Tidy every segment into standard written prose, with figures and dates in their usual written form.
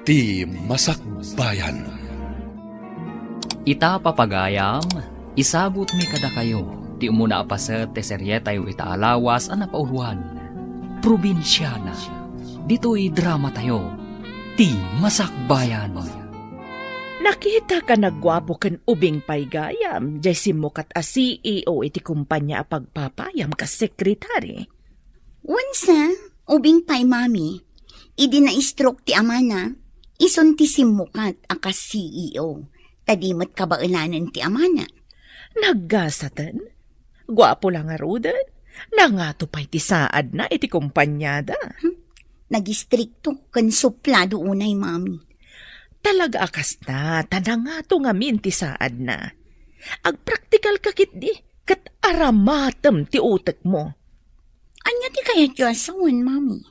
ti Masakbayan. Ita papagayam, isabot mi kada kayo, ti umuna apaset te serye tayo itaalawas ang napauluhan. Probinsyana, dito'y drama tayo, ti Masakbayan. Nakita ka nagwapo ken ubing paygayam, jay simukat a CEO iti kumpanya a pagpapayam ka sekretary. Wansa, ubing pay mami, idi na stroke ti amana, ison ti simukat a ka CEO, tadimat kabaulanan ti amana. Naggasatan? Gwapo lang nga rudan? Nangato pa'y ti saad na iti kumpanyada. Nagistrikto ken suplado unay mami. Talaga akas na, tanangato nga min ti saad na. Agpraktikal kakit di, kat aramatem ti utek mo. Anya ti kayat yu asawan, mami?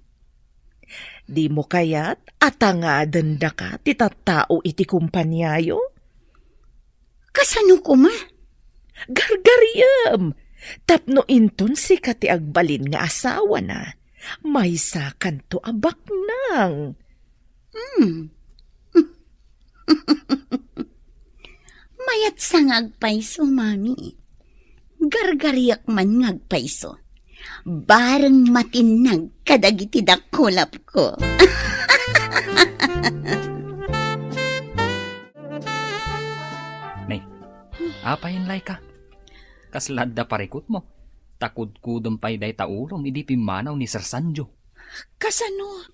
Di mo kayat atangadan da ka ti tattao iti kumpanyayo? Kasano ko ma? Gargariyam! Tapno inton si kati agbalin nga asawa na. May sakan to abak nang. Mayat sa ngagpaiso, mami. Gargariyak man ngagpaiso. Bareng matinag kadagiti dakulap ko. Nay, apayin lay ka. Kaslad da parikot mo. Takod-kudom pa'y day taulom, idi pimanaw ni Sir Sanjo. Kasano?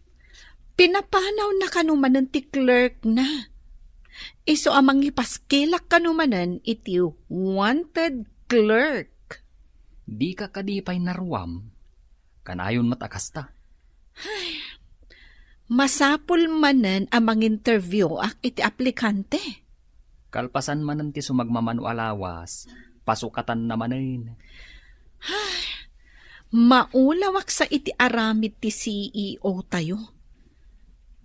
Pinapanaw na kanumanan ti clerk na. Iso amang ipaskilak kanumanan iti wanted clerk. Di ka kadipay naruam, kanayon matakasta. Masapul manan amang interview ak iti aplikante. Kalpasan manan ti sumagmamano alawas, pasukatan namanin. Maulawak sa iti aramid ti CEO tayo.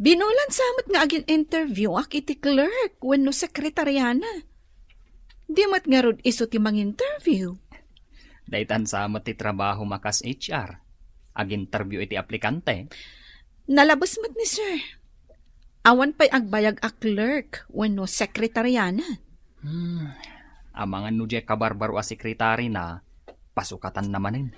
Binulan samot nga agin interview ak iti clerk wenno sekretaryana. Di mat nga rod iso ti mang interview. Daytan samot ti trabaho makas HR. Ag-interview iti aplikante. Nalabas mat ni sir. Awan pa'y agbayag a clerk wenno sekretaryana. Amangan no di kabarbaro a sekretary na, pasukatan namanin.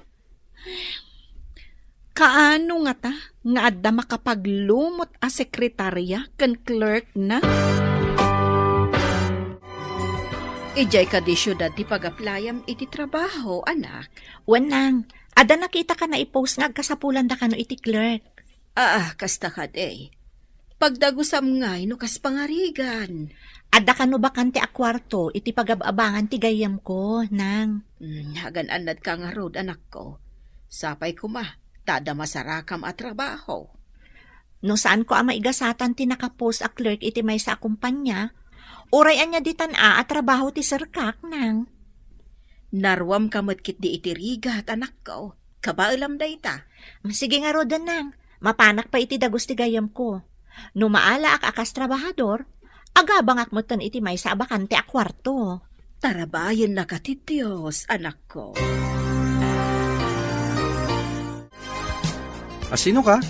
Kaano nga ta? Nga adda makapaglumot a sekretarya ken clerk na? Ijay ka di syudad ti pag-aplayam iti trabaho, anak. Wanang, ada nakita ka na i-post nga kasapulan da ka no iti clerk. Kasta ka day. Pagdagusam ngay no kas pangarigan. Ada ka no bakante a kwarto iti pag-ababangan ti gayam ko, nang. Hagan-anad ka nga road, anak ko. Sapay ko ma. Tada masarakam at trabaho. No saan ko ama igasatan ti nakapost a clerk iti may sa kumpanya, urayan niya ditan at trabaho ti serkak nang. Narwam kamat kit di iti rigat, anak ko. Kabailam dayta. Sige nga rodan nang, mapanak pa iti dagos ti gayam ko. No maala ak akas trabahador, agabang akmutan iti may sa bakante a kwarto. Tarabayan na ka ti Diyos, anak ko. Sino ka?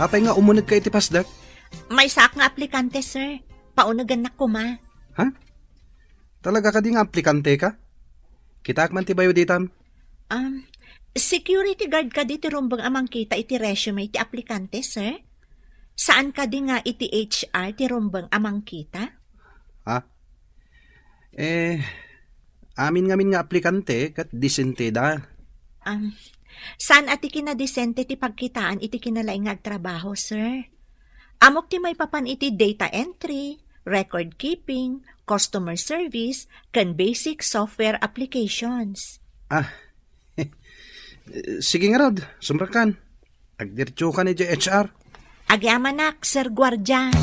Apay nga umunag ka iti pasdak? May saak nga aplikante, sir. Paunagan na ko, ma. Ha? Talaga ka di nga aplikante ka? Kita man ti bayo ditam? Security guard ka di ti rumbang amang kita iti resume iti aplikante, sir. Saan ka di nga iti HR ti rumbang amang kita? Ha? Amin nga aplikante kat disente da. Saan ati kinadesente ti pagkitaan iti kinalaing nga agtrabaho, sir? Amok ti may papan iti data entry, record keeping, customer service, kan basic software applications. Sige nga rod, sumrakan. Agdirtyo ka ni HR. Agyamanak, Sir Guardia.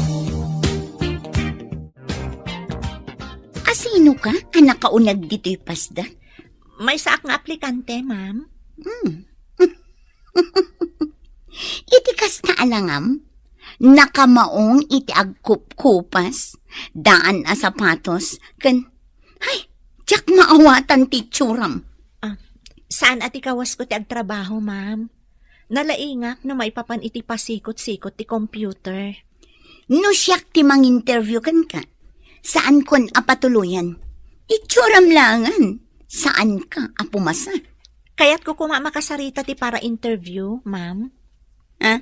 Asino ka? Anak kaunag dito'y pasda? May saak nga aplikante, ma'am. Iti kas na alangam, nakamaong iti agkup-kupas, daan a sapatos, tiyak maawatan ti tsuram. Saan ati kawas ko ti agtrabaho, ma'am? Nalaingak na may papan iti pasikot-sikot ti computer. No siyak ti mang-interview kan ka. Saan kon apatuluyan? Itsuram langan. Saan ka apumasa? Kaya't ko makasarita ti para interview, ma'am. Ha?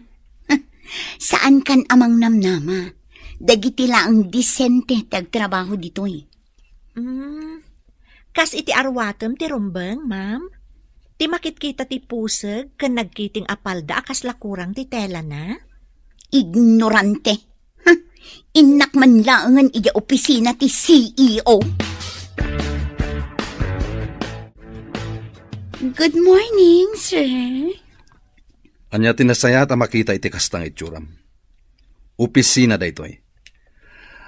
Saan kan amang namnama? Dagiti laang disente tagtrabaho ditoy. Kas iti arwatem ti rumbeng, ma'am. Ti makitkita ti puseg kan nagkiting apalda akas lakurang ti tela na. Ignorante. Inak man laangan iya opisina ti CEO. Good morning, sir. Anya tinasaya ta makita iti kastang itsuram. Opisina da ito'y.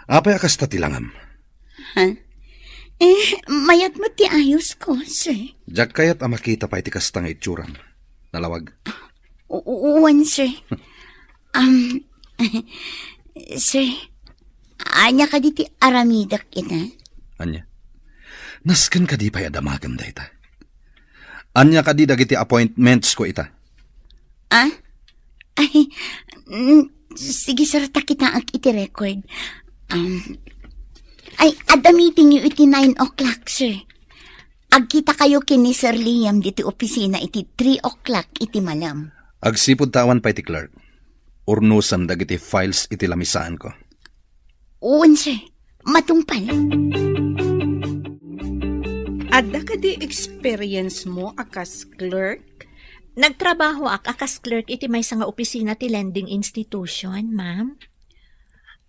Apay akasta tilangam. Ha? Mayat mo ti ayos ko, sir. Jak kayat makita pa iti kastang itsuram. Nalawag. Uwan, sir. Sir, anya ka di ti aramidak ina? Anya? Nasken ka di pa'y adamagam da ita. Anya ka di dagiti appointments ko ita. Ah? Ay, sige sir, takita ang iti record. Ay, ada meeting yu iti 9 o'clock, sir. Agkita kayo kini Sir Liam diti opisina iti 3 o'clock iti malam. Agsipod tawan pa iti clerk. Urnusan dagiti files iti lamisaan ko. Uwan, sir. Matungpal. Adda ka di experience mo akas clerk? Nagtrabaho akas clerk iti may nga opisina ti lending institution, ma'am.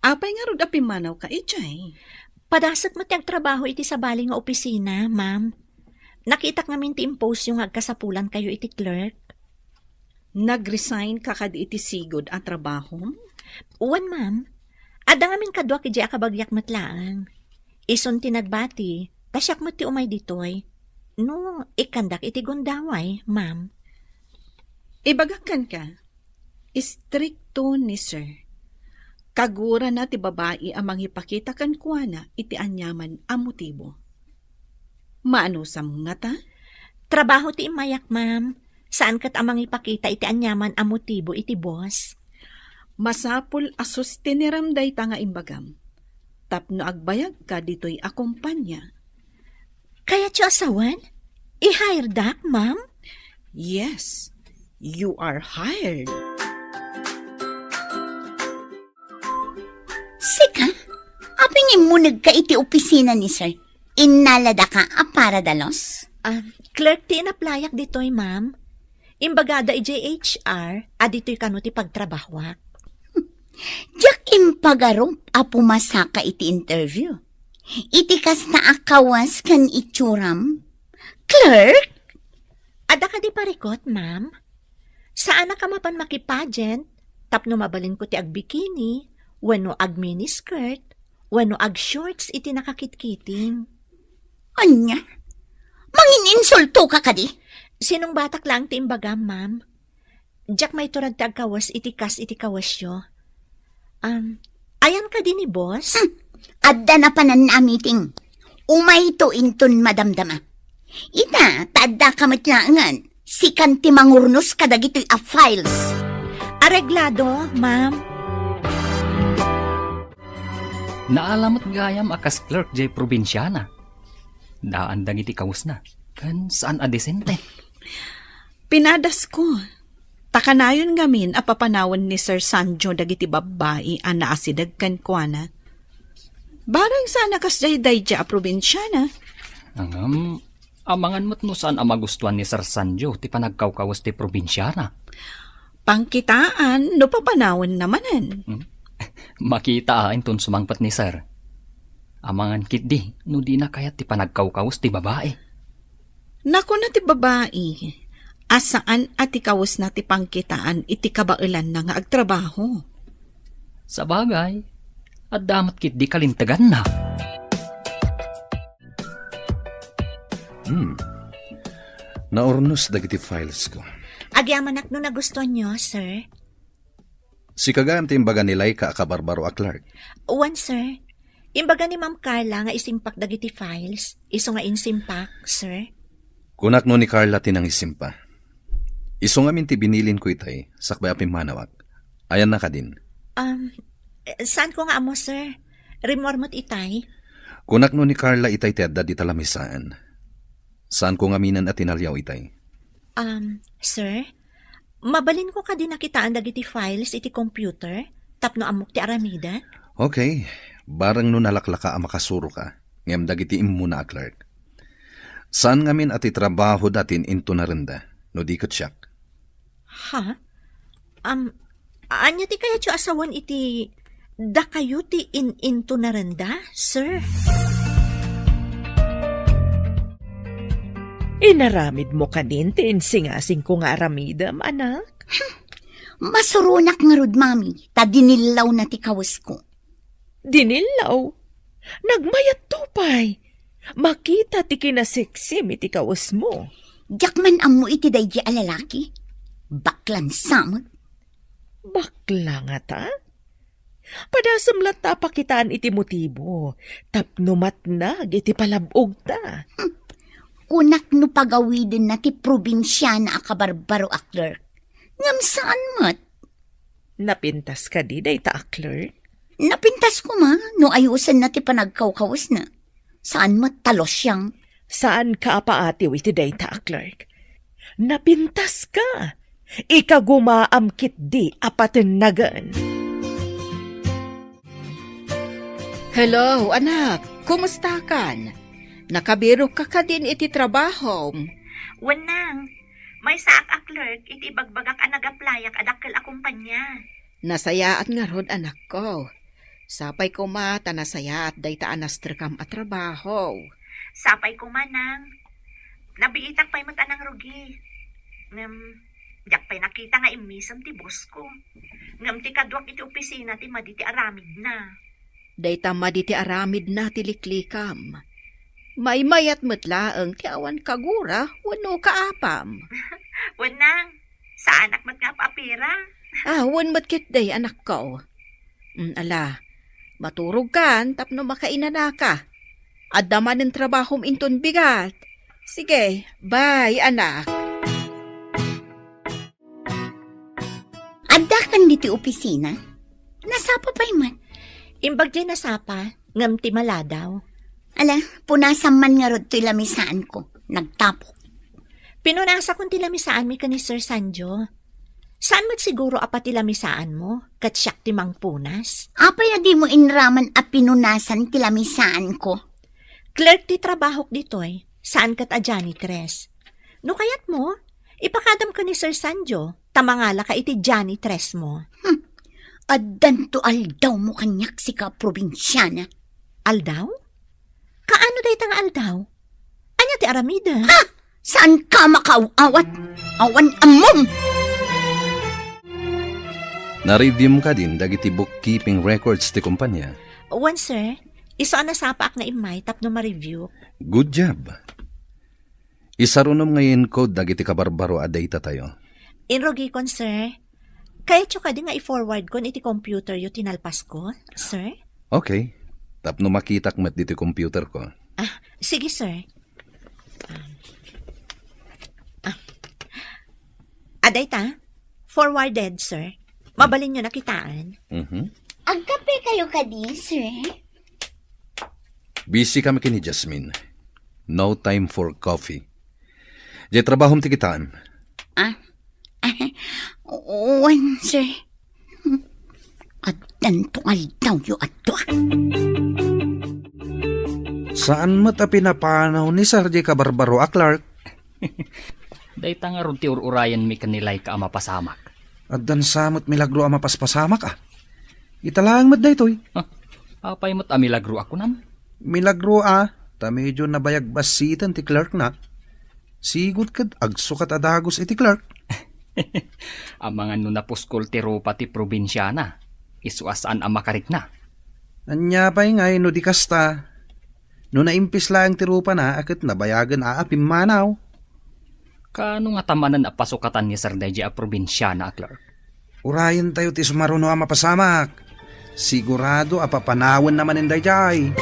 Apay nga rod apimanaw ka ichay. Padasat mo ti agtrabaho iti sabali nga opisina, ma'am. Nakitak ngamin ti impose yung agkasapulan kayo iti clerk. Nag-resign ka kadi iti sigod ang trabaho? Uwan, ma'am. Ada ngamin kadwa ki di akabagyak matlaang. Ison ti nagbati, tasyak mo ti umay ditoy. No, ikandak iti gundaway, ma'am. Ibagakan ka. Istrikto ni sir. Kagura na ti babae amang ipakita kan kuana iti anyaman a motibo. Maanusam nga ta? Trabaho ti imayak, ma'am. Saan kat amang ipakita iti anyaman a motibo iti boss? Masapul asus tiniramday ta nga imbagam. Tapno agbayag ka dito'y akumpanya. Kaya tiyo asawan? I-hire dak, ma'am? Yes, you are hired. Sika, apingin mo nagka iti opisina ni sir. Inalada ka para dalos? Clerk ti inaplayak dito'y, ma'am. Imbagada IJHR, dito'y kano ti pagtrabahwak. Diyak impagarom apumasa ka iti interview. Iti kas na akawas kan itsuram. Clerk? Ada ka di parikot, ma'am? Saan na ka mapan makipagent? Tapno mabalin ko ti agbikini, wano ag miniskirt, wano ag shorts iti nakakitkiting. Anya? Mangin-insulto ka kadi? Sinong batak lang ti imbagam, ma'am? Diyak may turad ti agkawas iti kas iti kawasyo. Ayan ka din ni boss? Adda na panan na meeting. Umay to inton madamdama. Ita, tadda ka matlangan. Sikan ti mangurnos kadagito'y a files. Areglado, ma'am. Naalamat gayam akas clerk jay probinsyana. Daan dang iti kawas na. Kan saan adesente? Pinadas ko. Takanayon ngamin apapanawan ni Sir Sanjo dagiti babae ang naasidag kan kuana. Barang sana kas day a probinsyana. Amangan mo't no saan ang magustuhan ni Sir Sanjo ti panagkawkawas ti probinsyana. Pangkitaan no papanawan namanan. Makita ton sumangpat ni Sir. Amangan kit di, no di na kayat ti panagkawkawas ti babae. Naku na ti babae. Asaan at ikawas na ti pangkitaan iti kabailan na nga agtrabaho? Sa bagay, at damat kit di kalintagan na. Naurnos dagiti files ko. Agyamanak no nagusto nyo, sir. Si kagayam ti imbaga nilay ka akabarbaro a clerk. Uwan, sir. Imbaga ni Ma'am Carla nga isimpak dagiti files. Iso nga insimpak, sir. Kunak no ni Carla tinang isimpa. Iso nga minti binilin ko itay, sakbay apim manawak. Ayan na ka din. Saan ko nga amo, sir? Remormot itay? Kunak no ni Carla itay tedda di talamisaan. Saan ko nga minan at tinalyaw itay? Sir? Mabalin ko ka din nakitaan dagiti files iti computer? Tapno amok ti aramida? Okay, barang no nalaklaka ang makasuro ka. Ngam dagiti muna a clerk. Saan ngamin at itrabaho datin into na renda? No di siyak. Ha? Anya ti kaya tiyo asawan iti da kayo ti into na renda, sir? Inaramid mo kanin ti insingasing ko nga aramidam, anak. Masurunak nga rod, mami. Ta dinilaw na ti kawas ko. Dinilaw? Nagmayat tupay. Makita ti kinasiksim iti kawas mo. Jakman amo iti daydi a lalaki. Baklan samot. Bakla nga ta? Padasam lata pakitaan iti motibo. Tapnumat nag iti palabog ta. Kunak no pagawidin na ti probinsya na akabarbaro a clerk. Ngam saan mat? Napintas ka di day ta a clerk? Napintas ko ma, no ayusan na ti panagkawkawas na. Saan mat talos siyang? Saan ka apaatiw iti day ta a clerk? Napintas ka. Ikagumaamkit di apaten nagan. Hello, anak. Kumusta kan? Nakabiro ka din iti trabaho. Wanang, may saak a clerk iti bagbagak a nagaplayak adakkel a kumpanya. Nasayaat nga rod, anak ko. Sapay ko mata nasayaat dayta anastrikam a trabaho. Sapay ko manang. Nabiitak pa'y matanang rugi. Diyak pa'y nakita nga imisam ti boss ko. Ngam ti kadwak iti opisina ti maditi aramid na. Dayta maditi aramid na ti liklikam. May mayat matlaang ti awan kagura wano kaapam. Wanang, sa anak mat nga paapira. Wan matkit day, anak ko. Ala, maturog kan tapno makainana ka. Adaman ng trabahom inton bigat. Sige, bye, anak. Adda kan diti opisina? Nasapa pa'y man? Imbag di nasapa, ngam ti maladaw. Ala, punasan man nga rod to ilamisaan ko. Nagtapok. Pinunasa kong tilamisaan mi ka ni Sir Sanjo. Saan mo't siguro apat tilamisaan mo? Kat siyak ti mang punas? Apay di mo inraman a pinunasan tilamisaan ko. Clerk ti trabahok ditoy. Saan kat a janitress? No kayat mo, ipakadam ka ni Sir Sanjo. Tamangala ka iti janitress mo. Addan to aldaw mo kanyak si ka probinsyana. Aldaw? Kaano day tang aldaw? Anya ti aramida? Ha? Saan ka makaawat? Awan amom! Na-review mo ka din dagiti bookkeeping records ti kumpanya. Wan, sir. Isa na sapaak na imay tapno ma-review. Good job. Isarunom ngayon ko dagiti kabarbaro a data tayo. Inrogi kon, sir. Kaya tso ka din nga i-forward kon iti computer yu tinalpas ko, sir? Okay. Tapno makitak met dito computer ko. Sige, sir. Aday ta? Forwarded, sir. Mabalin nyo nakitaan. Ang kape kayo kadi, sir? Busy kami kini Jasmine. No time for coffee. Di trabahom ti kitaan. Wan, sir. At tantungal daw yu ato. Saan mo ta pinapanaw ni Sarje Kabarbaro a Clark? Dayta nga ron ti ururayan mi kanilay ka amapasamak. At dan samot milagro a mapaspasamak ah. Italang mat daytoy. Apay mo't amilagro ako nam. Milagro ah. Ta medyo nabayag basitan ti Clark na. Sigut kad agsukat adagos iti Clark. Ang mga nunapuskol ti rupa ti probinsyana. Isuasaan ang makarik na. Anya pa'y ngay no di kasta. No naimpis lang ti rupa na akit nabayagan aapim manaw. Kano nga tamanan a pasukatan ni Sir Deji a probinsyana a Clark? Urayan tayo ti sumaruno a mapasamak. Sigurado apapanawan naman inday jay.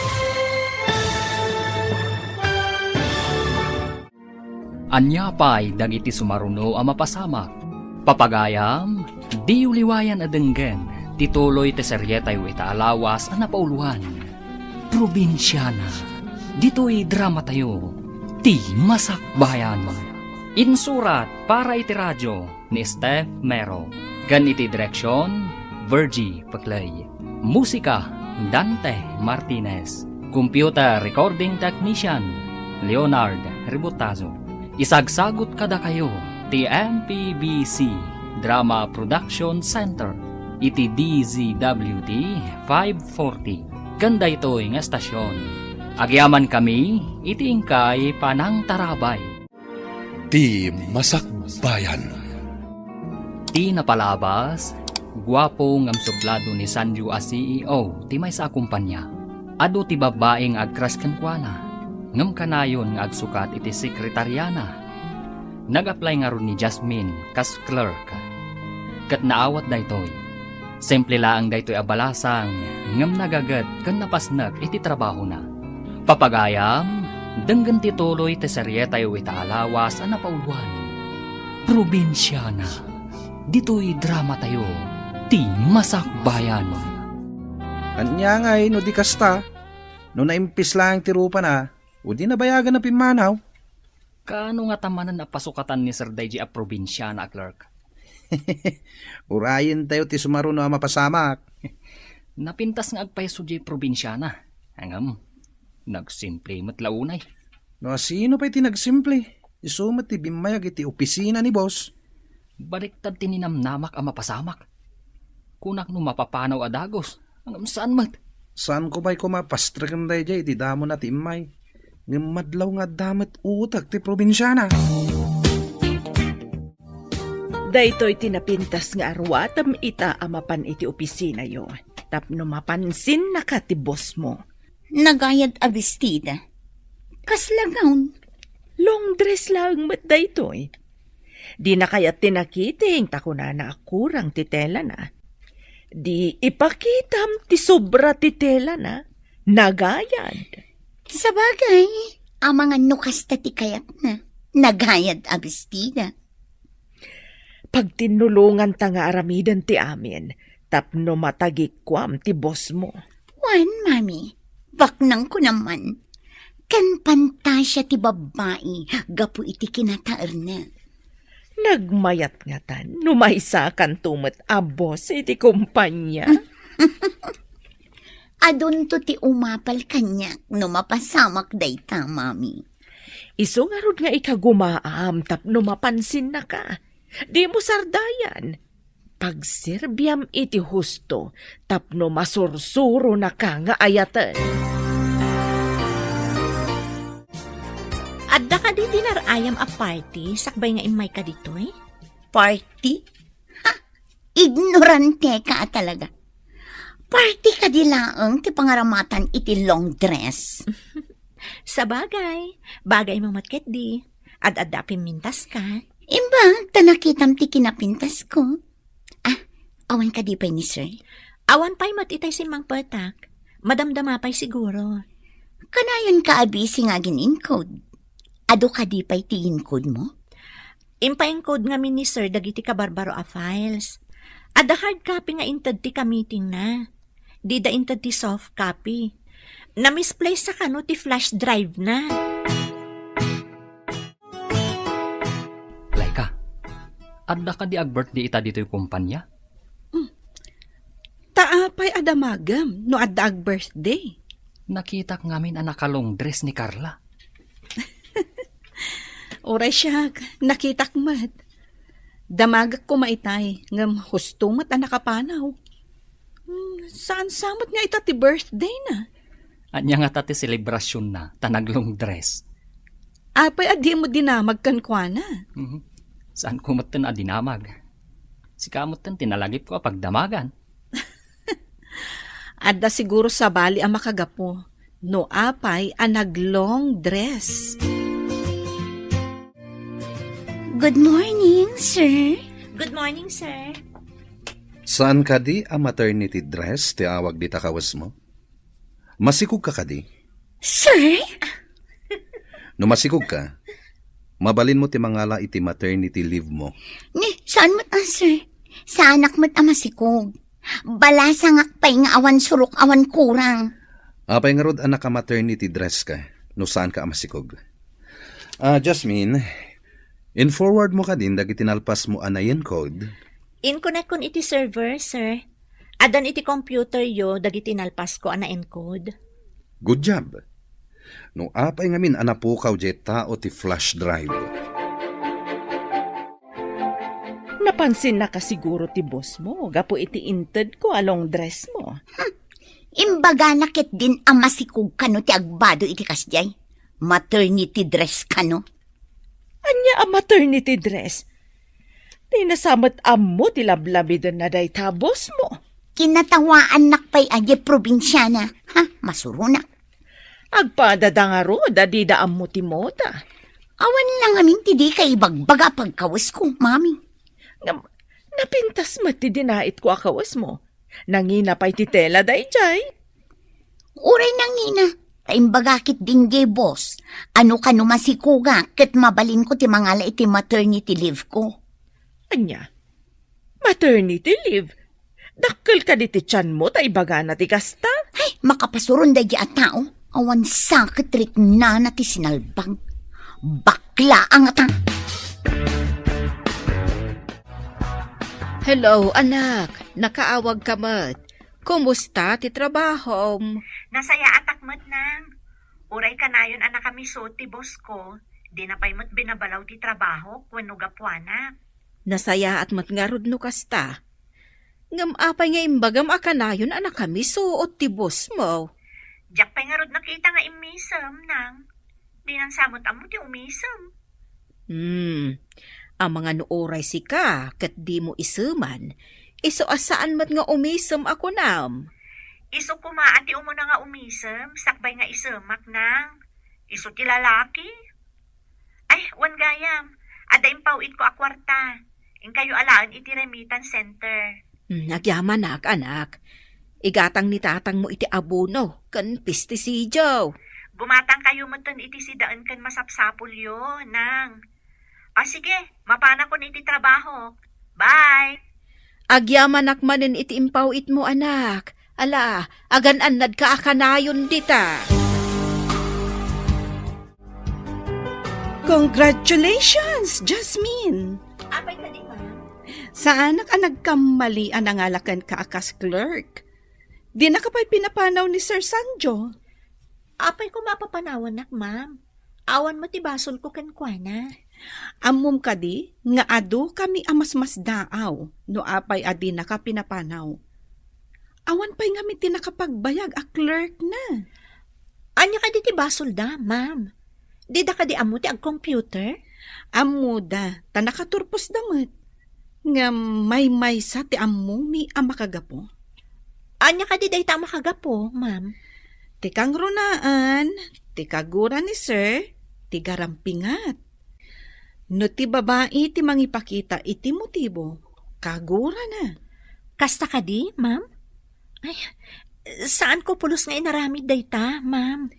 Anya pa'y dagiti sumaruno a mapasamak. Papagayam, di uliwayan a denggen. Tituloy ti serye tayo itaalawas ang napauluhan. Probinsyana. Dito'y drama tayo. Ti Masakbayan. Insurat para iti radyo ni Steph Mero. Gan iti direksyon, Virgie Paclay. Musika, Dante Martinez. Computer Recording Technician, Leonard Ribotazo. Isagsagot kada kayo, ti MPBC Drama Production Center, iti DZWD 540. Ganda ito'y nga estasyon. Agyaman kami, iti ingkay Panang Tarabay. Ti Masakbayan. Ti napalabas, gwapo ngam suplado ni Sanju a CEO, ti may sa kumpanya. Ado ti babaeng agkras kankwana, ngam kanayon nga agsukat iti sekretaryana. Nag-apply nga ron ni Jasmine kas clerk. Kat naawat daytoy. Simple laang daytoy abalasang, ngam nagagat kan napasnag iti trabaho na. Papagayam, denggan tituloy ti serye tayo itaalawas ang napauluan. Probinsyana. Dito'y drama tayo, ti Masakbayan. Anya ngay, no di kasta. No naimpis lang ti rupa na, o di nabayagan na pimanaw. Kaano nga tamanan na pasukatan ni Sir Daiji a probinsyana, clerk? Urayin tayo ti sumaro na mapasamak. Napintas nga agpaiso di probinsyana. Hangam, nagsimple matlaunay. No sino pa iti nagsimple? Isumat ti bimayag iti opisina ni boss. Baliktad tininamnamak ang mapasamak. Kunak no mapapanaw adagos. Hangam saan mat? Saan ko ba'y kumapastrakan dahi jay, di damo na ti imay. Ngamadlaw nga damat utak ti probinsyana. Daytoy tinapintas nga arwatam ita amapan iti opisina yo. Tapno mapansin na ka ti boss mo. Nagayad a bestida. Kaslagawn. Long dress lang mat daytoy. Di na kaya tinakiting takuna na akurang titela na. Di ipakitam ti sobra ti tela na. Nagayad. Sa bagay, ang mga nukasta ti kayak na. Nagayad a bestida. Pag tinulungan ta nga aramidan ti amin, tapno matagikwam ti boss mo. Wan, mami. Baknang ko naman. Kan pantasya ti babae, gapu iti kinataar na. Nagmayat nga tan, numaysa kan tumet a boss iti kumpanya. Adun to ti umapal kanyak, no mapasamak dayta, mami. Iso nga rod nga ikagumaam, tapno mapansin na ka. Di mo sardayan. Pagserbyam iti husto, tapno masursuro na ka nga ayatan. Adda ka di dinarayam a party, sakbay nga imay ka ditoy? Party? Ha? Ignorante ka talaga. Party ka di laang ti pangaramatan iti long dress. Sa bagay mo matket di. Ad-adda pimintas ka. Imba, tanakitam ti kinapintas ko. Awan ka di pa'y ni sir? Awan pa'y matitay si Mang Patak. Madamdama pa'y siguro. Kanayon ka abisi nga ginin code. Ado ka di pa'y tiin code mo? Impayang code nga ni sir dagiti ka barbaro a files. Ada hard copy nga inted ti ka meeting na. Di da inted ti soft copy. Na-misplace sa kano ti flash drive na. Laika, adda ka di ag-birthday ita dito yung kumpanya? Taapay adamagam no adda ag birthday. Nakita ka ngamin ang nakalong dress ni Carla. Oray siya, nakitak mat. Damagak ko maitay, ngam hustumat ang nakapanaw. Saan samot nga ita ti birthday na? Anya nga tati selebrasyon na, tanaglong dress. Apay adi mo dinamag kankwana. Saan ko matan adinamag? Si kamot tan tinalagip ko pagdamagan. Adda siguro sa bali ang makagapo. No apay ang naglong dress. Good morning, sir. Good morning, sir. Saan ka di ang maternity dress ti awag di takawas mo? Masikog ka di? Sir? No masikog ka, mabalin mo ti mangala iti maternity leave mo. Ni, saan mo't sir? Sa anak mo't masikog. Balasangak pa'y nga awan surok awan kurang. Apay nga rod anak ka maternity dress ka, no saan ka amasikog. Jasmine, in-forward mo ka din dagi tinalpas mo anayin code. In-connect kun iti server, sir. Adan iti computer yo, dagi tinalpas ko ana encode. Good job. No apay nga min anapukaw jet tao ti flash drive. Napansin na ka siguro ti boss mo, gapo iti inted ko along dress mo. Imbaga nakit din ang masikog kano ti agbado iti kasjay. Maternity dress kano. Anya ang maternity dress? Di nasamot amo ti lablabidon na day ta boss mo. Kinatawaan nakpay aje probinsyana. Ha, masurunak. Agpadadangaro, dadida amo ti mota. Awan lang amin ti di kay bagbaga pagkawas ko, mami. Napintas mo ti dinait ko akawas mo. Nangina pa'y ti tela day jay. Uray nangina, taimbagakit din gay boss. Ano ka numasikuga, ket mabalin ko ti mangala iti maternity leave ko. Anya? Maternity leave? Dakkel ka di ti tiyan mo, taibaga na ti kasta? Ay, makapasuron da di at tao. Awan sakit rik na na ti sinalbang. Bakla ang atang. Hello, anak. Nakaawag ka mat. Kumusta ti trabaho? Nasaya atakmat nang. Uray ka na yun anak kami so ti boss ko. Di na pa'y mat binabalaw ti trabaho kung nugapwana. Nasaya at matngarod no kasta. Ngam apay nga imbagam akanayon anak kami suot ti boss mo. Diyak pa'y nga rod nakita nga imisam nang. Di nang samot amo ti umisam. Ang mga nooray si ka, kat di mo isuman, iso asaan mat nga umisam ako nam. Iso kumaati umo na nga umisam, sakbay nga isamak nang. Iso ti lalaki. Ay, wan gayam, ada impawit ko akwarta. In kayo alaan iti remittance center. Nagyaman anak. Igatang ni tatang mo iti abono, kan pesticidio. Gumatang kayo mo iti sidaan kan masapsapul yo, nang. Sige, mapana ko na iti trabaho. Bye! Agyaman akmanin iti impawit mo, anak. Ala, agan-anad ka akanayon dita. Congratulations, Jasmine! Apay ka di ba? Sa anak ang nagkamali ang nangalakan ka akas clerk. Di na ka pa'y pinapanaw ni Sir Sanjo. Apay ko mapapanawan nak, ma'am. Awan mo ti basol ko kenkwana. Amom kadi, nga ado kami amas-mas daaw, no apay adi naka pinapanaw. Awan pa'y nga ti nakapagbayag a clerk na. Anya ka di ti basol da, ma'am? Di da ka di amo ti ag computer? Amo da, ta nakaturpos damat. Nga may sa ti amo mi amakagapo. Anya ka di day ta makagapo, ma'am? Tikang runaan, tikagura ni sir, tigarampingat. No ti babae ti mangipakita iti motibo, kagura na. Kasta ka di, ma'am? Ay, saan ko pulos nga inaramid dayta, ma'am?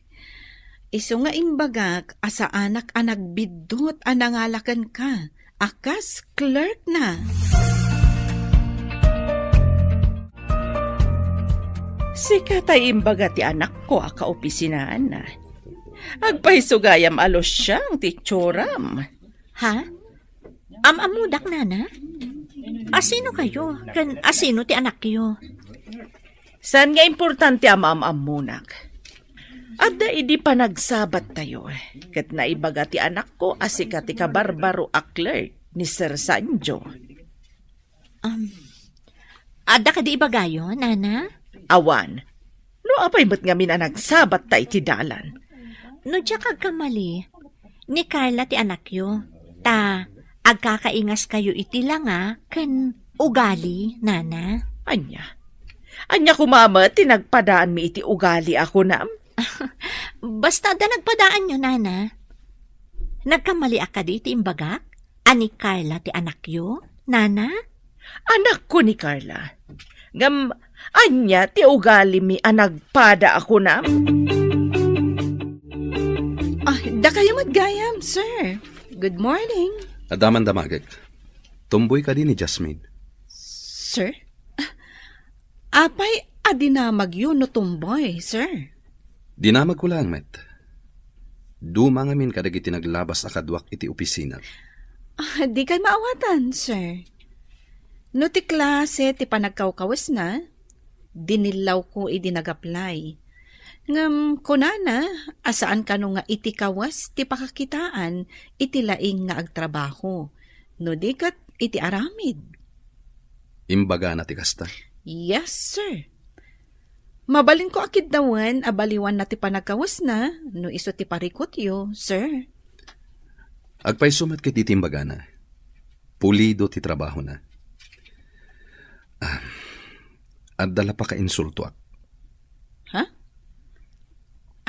Iso nga imbagak, asa anak nagbidot anangalakan ka, akas clerk na. Sikatay imbaga ti anak ko akaopisinaan na. Agpahisugayam alos siyang ti tsuram. Ha? Amamudak nana? Asino kayo? Kan asino ti anak yo? Saan nga importante amamunak? Adda idi pa nagsabat tayo. Kat naibaga ti anak ko asika ti kabarbaro a clerk ni Sir Sanjo. Adda ka di ibagayo, nana? Awan. No apay ba't nga mina nagsabat tay ti dalan? No diya kagkamali. Ni Carla ti anak yo. Ta, agkakaingas kayo iti lang kan ugali, nana. Anya kumama, tinagpadaan mi iti ugali ako nam. Basta da nagpadaan nyo, nana. Nagkamali ka di iti imbagak? Ani Carla ti anak yo, nana? Anak ko ni Carla. Ngam, anya ti ugali mi anagpada ako nam. Da kayo magayam, sir. Good morning. Adaman damagag. Tumboy ka din ni Jasmine. Sir? Apay, adinamag yun no tumboy, sir. Dinamag ko lang, met. Duma ngamin kadagiti naglabas akadwak iti opisina. Di kay maawatan, sir. No ti klase ti panagkawkawas na, dinilaw ko nag-apply. Ngam kunana, asaan ka no nga iti kawas ti pakakitaan, iti laing nga agtrabaho. No di kat iti aramid. Imbaga na ti kasta. Yes, sir. Mabalin ko akid dawan, abaliwan na ti panagkawas na, no iso ti parikot yo, sir. Agpay sumat kit iti imbaga na. Pulido ti trabaho na. At dala pa ka insulto ak. Ha?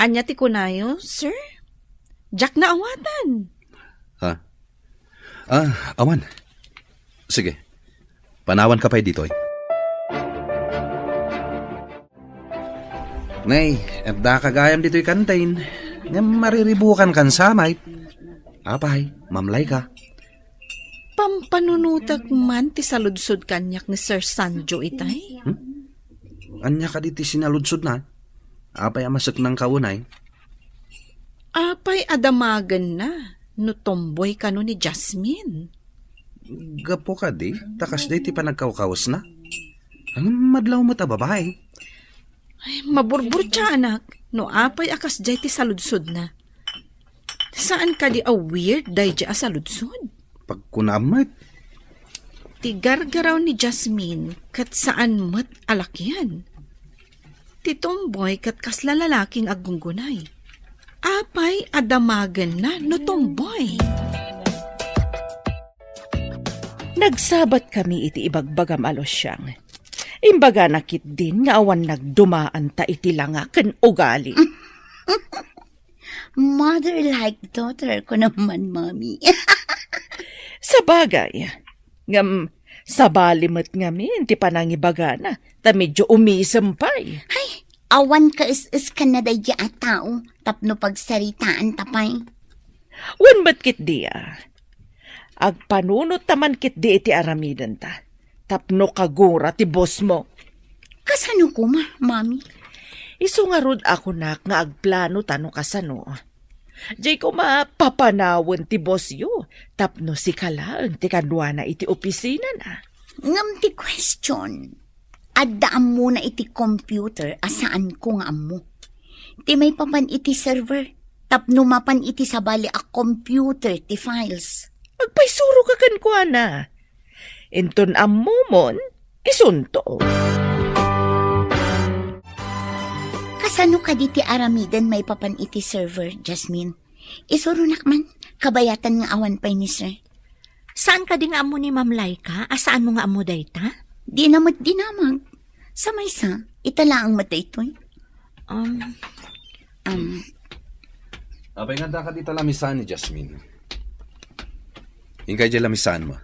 Anya ti kunayo, sir? Jack na awatan. Ha? Awan. Sige. Panawan ka pa'y dito. Nay, da kagayam dito'y kantain. Nga mariribukan kan samay. Apay, mamlay ka. Pampanunutak man ti saludsod kanyak ni Sir Sanjo itay. Anya ka diti sinaludsod na. Apay amasak ng kaunay. Apay adamagan na, no tomboy ka no ni Jasmine. Gapo ka di, takas di ti panagkawkawas na. Ang madlaw mo ta babae. Ay, maburbur siya anak, no apay akas jay ti saludsod na. Saan ka di weird day jay saludsod? Pagkunamat. Ti gargaraw ni Jasmine, kat saan mat alakyan. Ti tomboy kat kasla lalaking agunggunay. Apay adamagan na no tomboy. Nagsabat kami iti ibagbagam alosyang. Imbaga nakit din nga awan nagdumaan ta iti langa ken ugali. Mother like daughter ko naman, Mami. Sa bagay, ngam sabalimat ngamin ti panangibaga na, ta medyo umisampay. Ay, awan ka is ka na day a tao, tapno pagsaritaan tapay. Wan ba't kit diya? Agpanunot taman kit di iti aramidan ta. Tapno kagura ti boss mo. Kasano ko Mami? Isu nga rod ako nak nga agplano tano kasano. Jay ko mapapanawan ti boss yo. Tapno si kalaan ti kadwa na iti opisina na. Ngam ti question. Addaam mo na iti computer asaan ko nga mo. Ti may papan iti server. Tapno mapan iti sabali a computer ti files. Magpaisuro ka kan ko na. Inton ammumon, isunto. Kasano ka di ti aramidan may papan iti server, Jasmine? Isuro nakman, kabayatan nga awan pa'y ni sir. Saan ka di nga amo ni Ma'am Laika? Asaan mo nga amo dayta? Dinamag. Sa maysa, itala ang mata ito'y. Abay nga da ka dito lamisan ni Jasmine. Ingkay di lamisan mo.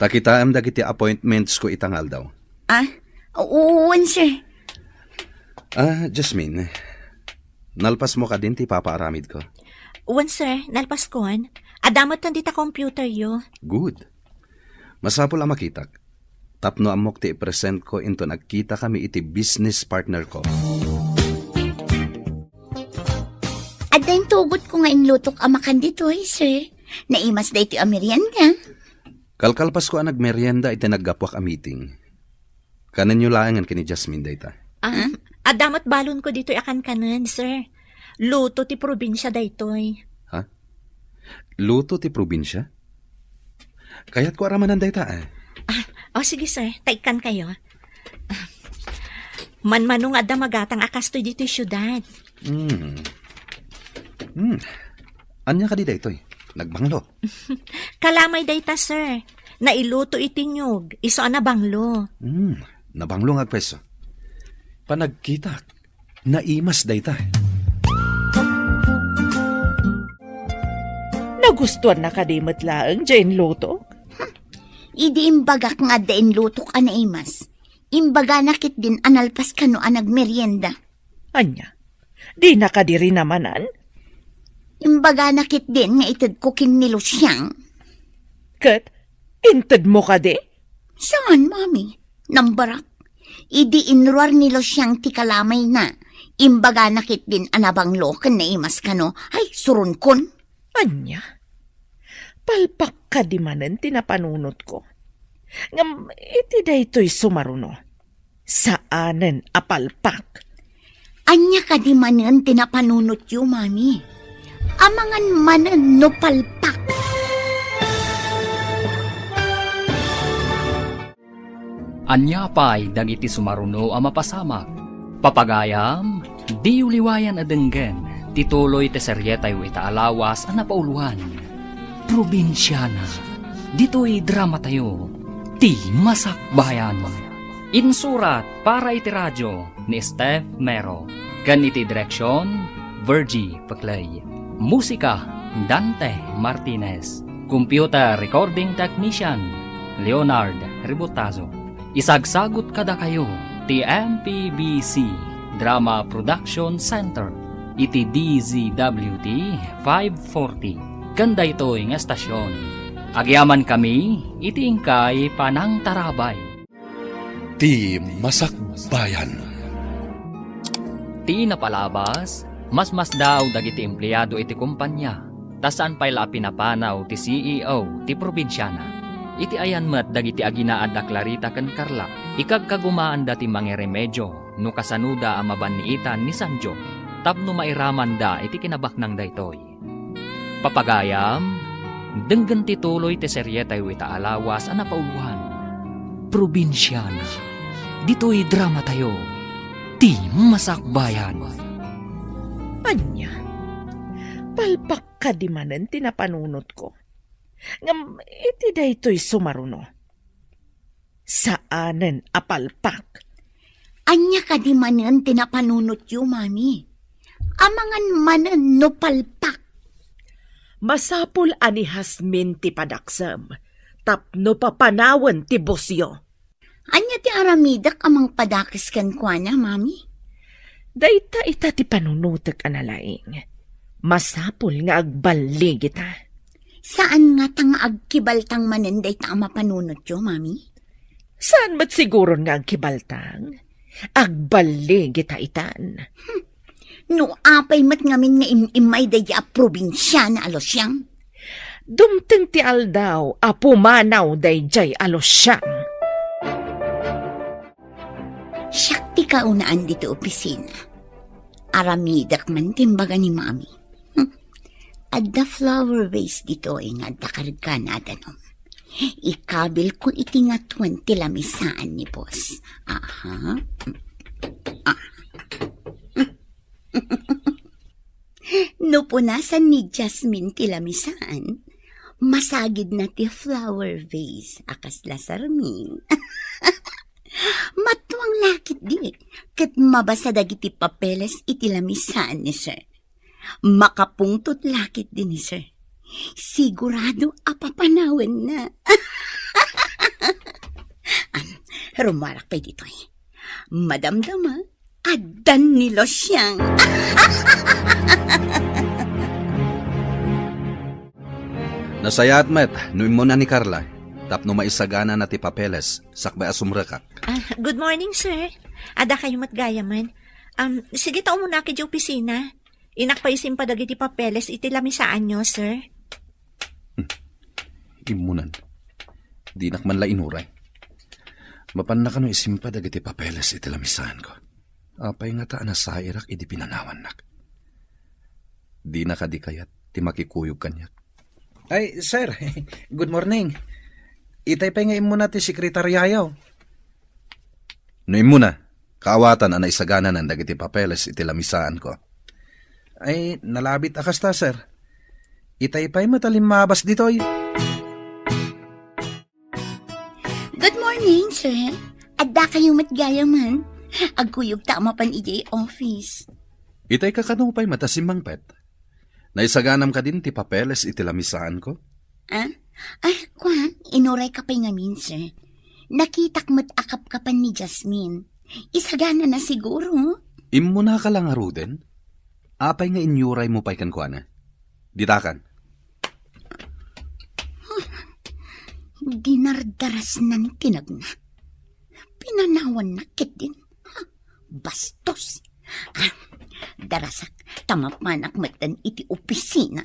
Takita am dagiti appointments ko itangal daw. Uwan sir. Jasmine, nalpas mo ka din ti papaaramid ko. Uwan sir, nalpas kon. Adamot tan dita computer yo. Good. Masapol ang makitak. Tapno amok ti i-present ko into nagkita kami iti business partner ko. At dahil tugot ko nga inlutok amakan dito sir. Naimas da iti amerienda. Kalkalpas ko ang nagmerienda iti naggapwak a meeting. Kanan nyo laangan kini Jasmine dayta. Adamot balon ko dito akan kanan, sir. Luto ti probinsya daytoy. Ha? Luto ti probinsya? Kaya't ko aramanan dayta Sige sir, taikan kayo. Manmanong adda magatang akasto dito syudad. Anya ka di daytoy? Nagbanglo. Kalamay dayta, sir. Nailuto itinyog. Iso na banglo. Nabanglo nga peso. Panagkita. Naimas dayta. Nagustuhan na kadimot laang dyan luto? Idi imbagak nga dain lutok a naimas. Imbaga nakit din analpas ka no anag merienda. Anya, di nakadiri namanan? Imbaga nakit din nga itad ko kinilo siyang. Kat, intad mo ka di? Saan, Mami? Nambarak. Idi inruar nilo siyang tikalamay na. Imbaga nakit din anabang loken na imas kano. Ay, surun kon. Anya, palpak ka di manen tinapanunot ko. Ngam, iti da ito'y sumaruno. Saanen apalpak? Anya ka di manen tinapanunot yu, mami. Amangan manen no palpak. Anya pa'y dagiti sumaruno ang mapasamak. Papagayam, di uliwayan adenggen, tituloy te seryetay itaalawas ang napauluhan. Probinsyana, dito'y drama tayo, ti masakbayan. Insurat para iti radyo ni Steph Mero. Kan iti direksyon, Virgie Paclay. Musika, Dante Martinez. Computer Recording Technician, Leonard Ributazo. Isagsagot kada kayo, ti MPBC Drama Production Center, iti DZWT 540. Kanda ito'y nga estasyon. Agyaman kami, iti ingkay panang tarabay. Ti Masakbayan. Ti napalabas, mas daw dagiti empleyado iti kumpanya, tasaan pa'y la pinapanaw ti CEO ti probinsyana. Iti ayan met dagiti aginaad da Clarita ken Carla, ikagkagumaan dati mga remedyo, no kasanuda ang mabaniitan ni Sanjo, tapno mairaman da iti kinabaknang daytoy. Papagayam, denggan tituloy ti seryetay itaalawas ang napauluhan. Probinsyana, dito'y drama tayo, ti masakbayan. Anya, palpak ka di manen tinapanunot ko. Ngam, iti da ito'y sumaruno. Saanen apalpak? Anya ka di manen tinapanunot yu, mami. Amangan manen no palpak. Masapul ani Hasmin ti padaksam, tapno papanawan ti bosyo. Anya ti aramidak amang padakis kan kwa na, mami? Dayta ita ti panunutek analaing. Masapul nga agbalig ita. Saan nga tang agkibaltang manen dayta ang mapanunot yu, mami? Saan mat siguro nga agkibaltang? Agbalig ita itan. No apay mat ngamin nga imay daya probinsya na alosyang. Dumteng ti aldaw, apumanaw dayjay alosyang. Syakti ka unaan dito opisina. Aramidak man timbaga ni mami. At the flower vase dito ay nga dakarga na danom. Ikabil ko iti nga 20 lamisaan ni boss. Aha. No punasan ni Jasmine ti lamisaan, masagid na ti flower vase akas lasarmin. Matuang lakit di, kat mabasa dagiti papeles iti lamisaan ni sir. Makapungtot lakit din ni sir. Sigurado apapanawan na. Rumarak pa dito eh. Madamdama, adan ni Losyang. Nasayat met, nuim mo na ni Carla. Tapno maisagana na ti papeles, sakbay asumrakak. Good morning, sir. Ada kayo matgaya man. Sige tao muna ki di opisina. Inakpaisin pa dagiti papeles iti lamisaan nyo, sir. Imunan. Di nakman la inuray. Mapan na kano isimpa dagiti papeles iti lamisaan ko. Apay nga taan na sa irak iti pinanawan nak. Di nakadikayat, ti makikuyog kanyak. Ay, sir, good morning. Itay pa nga imuna ti sekretaryayaw. No imuna, kaawatan ang naisagana ng dagiti papeles iti lamisaan ko. Ay, nalabit akas ta, sir. Itay pa'y matalimabas ditoy. Good morning, sir. Adda kayong matgaya man. Agkuyog tama pan ijay office. Itay kakanupay matasimang pet. Naisaganam ka din ti papeles iti lamisaan ko? Ay, kwa, inuray ka pa ngamin, sir. Nakitak mo't akap ka pa ni Jasmine. Isagana na siguro. Imuna ka lang aruden? Apay nga inyuray mo pa'y kankwana. Ditakan. Dinardaras na ni tinagna. pinanawan na kit din. Ha? Bastos. Darasak, tamapanak matan iti opisina.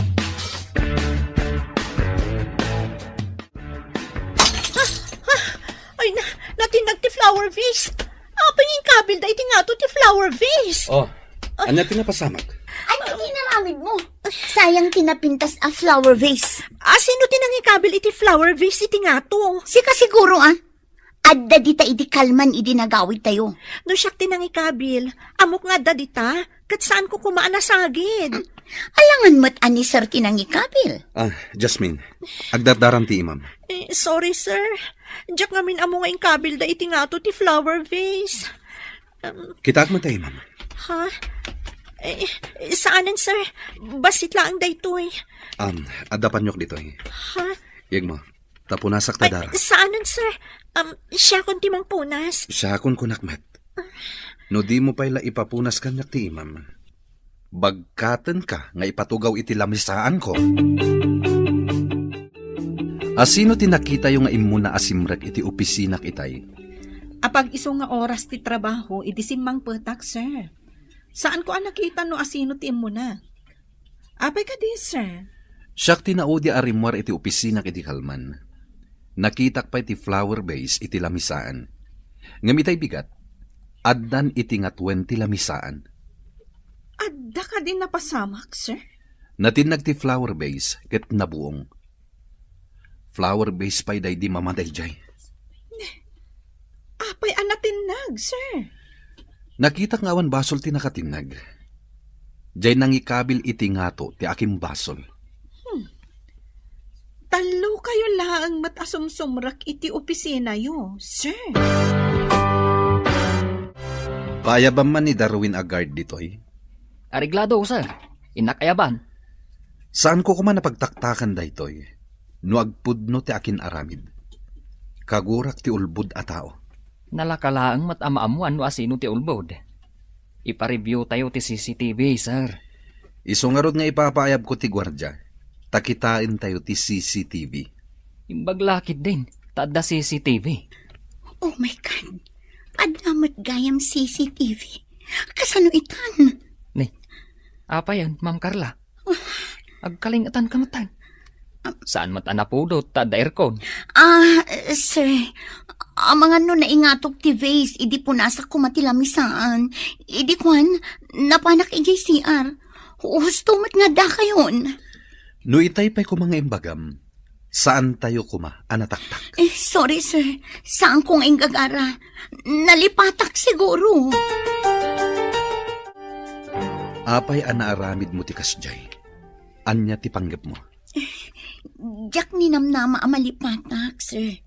Ay, natinag ti flower vase. Apay yung kabil da iti nga to ti flower vase. Oh, anya tinapasamak? Ano tinaramid mo? Sayang tinapintas a flower vase. Sino tinang ikabil iti flower vase iti nga to? Sika siguro Adda dita idi kalman idi nagawid tayo. No siyak tinang ikabil. Amok nga da dita. Kat saan ko kumaan na sagid? Alangan mo't ani sir tinang ikabil. Jasmine, agdardaran ti imam. Sorry, sir. Diyak ngamin amo nga ikabil da iti nga to ti flower vase. Kitaak mo tayo, imam. Ha? Saanan, sir? Basit lang da ito eh. Adapan nyok dito eh. Ha? Yag mo, tapunasak ta dara. Saanan, sir? Siya kon timang punas. Siya kon kunakmet. No di mo pa'y ipapunas kanyak ti imam. Bagkatan ka nga ipatugaw iti lamisaan ko. Asino tinakita yung nga imuna asimrek iti opisinak itay? Apag iso nga oras ti trabaho, iti simang petak, sir. Saan ko nakita no asino ti imo na? Apay ka di, sir. Siyak tinaudi arimwar iti opisinak iti kalman. Nakitak pa iti flower vase iti lamisaan. Ngamitay bigat, addan iti nga 20 lamisaan. Adda ka din napasamak, sir? Natinag ti flower vase ket nabuong. Flower vase pa'y day di mamaday jay. Apay anatinag, sir. Nakita nga awan basol ti nakatinag. Jay nang ikabil iti ngato ti aking basol. Talo kayo laang matasumsumrak iti opisina yo, sir. Paayabam man ni Darwin Agard ditoy. Ariglado, sir. Inakayaban. Saan ko kuman napagtaktakan daytoy? No agpudno ti akin aramid. Kagurak ti ulbud a tao. Nalakalaang matamaamuan no asino ti ulbod. Ipareview tayo ti CCTV, sir. Isungarod nga ipapaayab ko ti gwardya. Takitain tayo ti CCTV. Imbaglakid din. Tada CCTV. Oh my God. Adamat gayam CCTV. Kasano itan? Apa yan, Ma'am Carla? Agkalingatan ka matan. Saan matanapudot, tada aircon? Sir, mga naingatok ti vase, idi po nasa kumatilamisaan. Idi kwan, napanak i-JCR. Hustumat nga da kayon. No itay pa'y ko mga imbagam, saan tayo kuma, anataktak? Sorry sir, saan kong ingagara? Nalipatak siguro. Apay anaaramid mo ti kasjay. Anya ti panggap mo? Diyak ninamnama amalipatak, sir.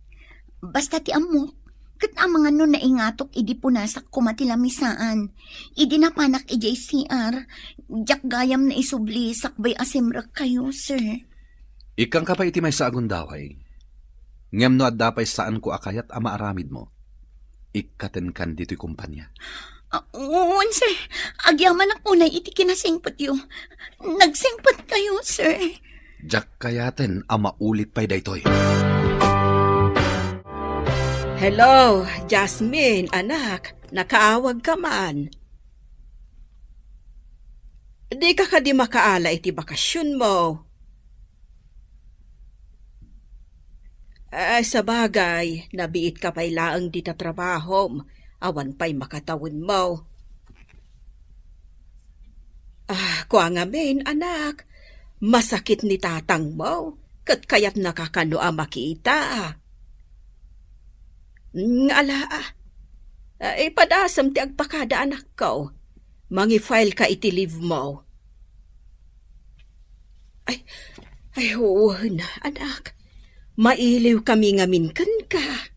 Basta ti amok, kat ang mga naingatok idi punasak kumatilamisaan. Idi napanak i-JCR, diyak gayam na isubli sakbay asimrak kayo, sir. Ikang ka pa iti may sa agundaway. Ngem no addapay saan ko akayat ama aramid mo. Ikaten kan dito'y kumpanya. Uwan, sir. Agyaman ako na iti kinasingpat yun. Nagsingpat kayo, sir. Diyak kayaten ama ulit pa'y daytoy. Hello, Jasmine, anak. Nakaawag ka man. Di ka di makaala iti bakasyon mo. Sa bagay, nabiit ka pa'y laang di ta trabahom. Awan pa'y makatawin mo. Kuha nga men, anak. Masakit ni tatang mo. Kat kaya't nakakano makita. Ipadasam ti agpakada anak ko. Mangi-file ka iti leave mo. Ay, huwag na, anak. Mailiw kami nga minkan ka.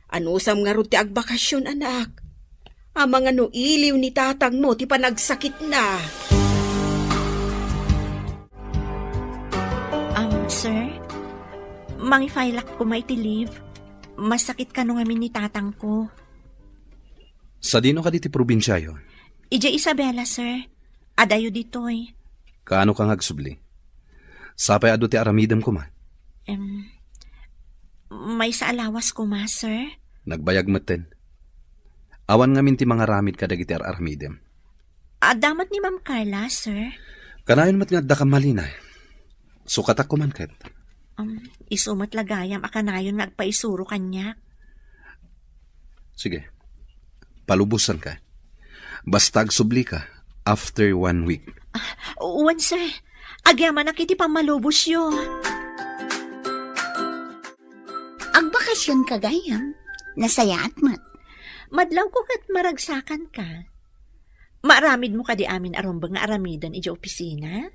Anusam nga ro ti agbakasyon, anak. Amang ano iliw ni tatang mo ti panagsakit na. Sir, mangi-file ko may ti leave. Masakit ka nung amin ni tatang ko. Sa dino ka diti probinsyayo? Ija Isabela, sir. Adayo ditoy. Kaano kang agsubli? Sapay ado ti aramidam ko man? May sa alawas ko, ma, sir. Nagbayag maten. Awan nga minti mga ramid kadagiti aramidem. Damat ni Ma'am Carla, sir. Kanayon mat nga da ka malinay. Sukatak ko man ket. Isumat lagayam akanayon nagpaisuro kanya. Sige. Palubusan ka. Bastag subli ka after 1 week. Uwan, sir. Agyaman na kiti pamalubos yo. Agbakasyon ka gayam. Nasayaat mat. Madlaw ko kat maragsakan ka. Maaramid mo ka di amin arumbang nga aramidan iji opisina?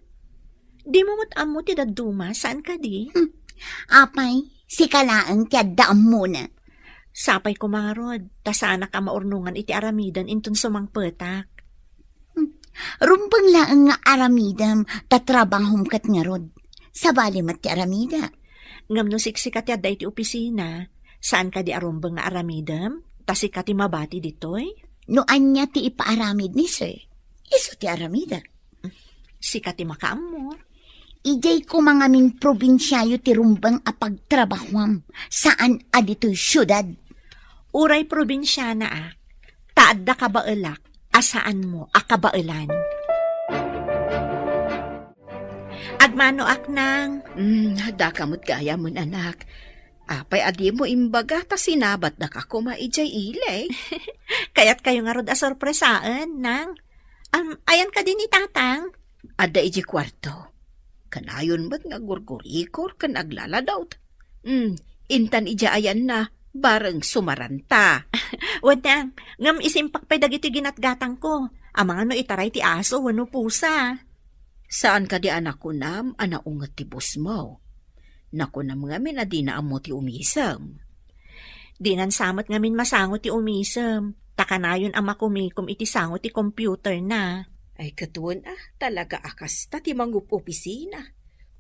Di mo amo ti daduma, saan ka di? Apay, si kalaang tiyaddaam muna. Sapay ko mga rod, tasana ka maurnungan iti aramidan intun sumang petak. Rumbang laang nga aramidam, tatrabahom kat nga rod. Sabali mat ti aramida. Ngam no siksikat yadda iti opisina, saan ka di arumbang nga aramidam? Tasi ka ti mabati ditoy? Noan niya ti ipaaramid ni sir. Iso ti aramida. Sikat ti makaamor. Ijay ko mga min probinsyayo ti rumbang apagtrabahwam. Saan adito'y syudad? Uray probinsyana taadda ka baelak, asaan mo akabaelan. Agmano ak nang. Hada kamot gaya mo, anak. Apay adi mo imbaga ta sinabat na ka kumaijay ilay. Kaya't kayo nga rod asorpresaan nang. Ayan ka din ni tatang. Ada iji kwarto. Kanayon ba't nga gurgurikor kan aglaladaw? Intan ija ayan na, bareng sumaranta. Wadang, ngam isimpak pa dagiti ginatgatang ko. Amang ano itaray ti aso, wano pusa. Saan ka di anak ko nam, anaungat ti bus mo? Naku na mga min adi na amo ti umisam. Di nan samot ngamin masangot ti umisam. Takanayon ama kumikom iti sangot ti computer na. Ay katuan talaga akas ta ti mangup opisina.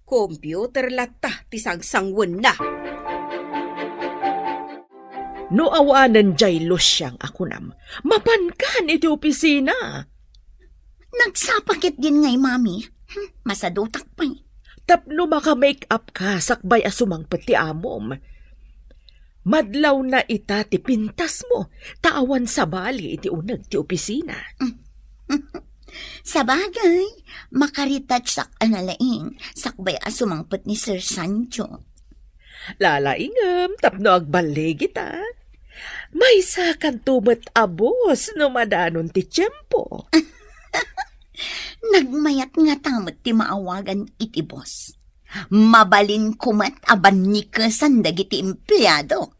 Computer lata ti sangsangwan na. No awanan jay losyang ako nam, mapankan iti opisina. Nagsapakit din ngay, mami. Masadutak pa eh. Tapno maka-make up ka, sakbay asumang pati amom. Madlaw na ita ti pintas mo, taawan sa bali iti unag ti opisina. Sa bagay, makaritouch sak analaing, sakbay asumangpet ni Sir Sancho. Lalaingam, tapno agbalig ita. May sakan tumet abos no madanon ti tiyempo. Nagmayat nga tamot ti maawagan iti boss. Mabalin kumat aban ni kesan dagiti empleyado.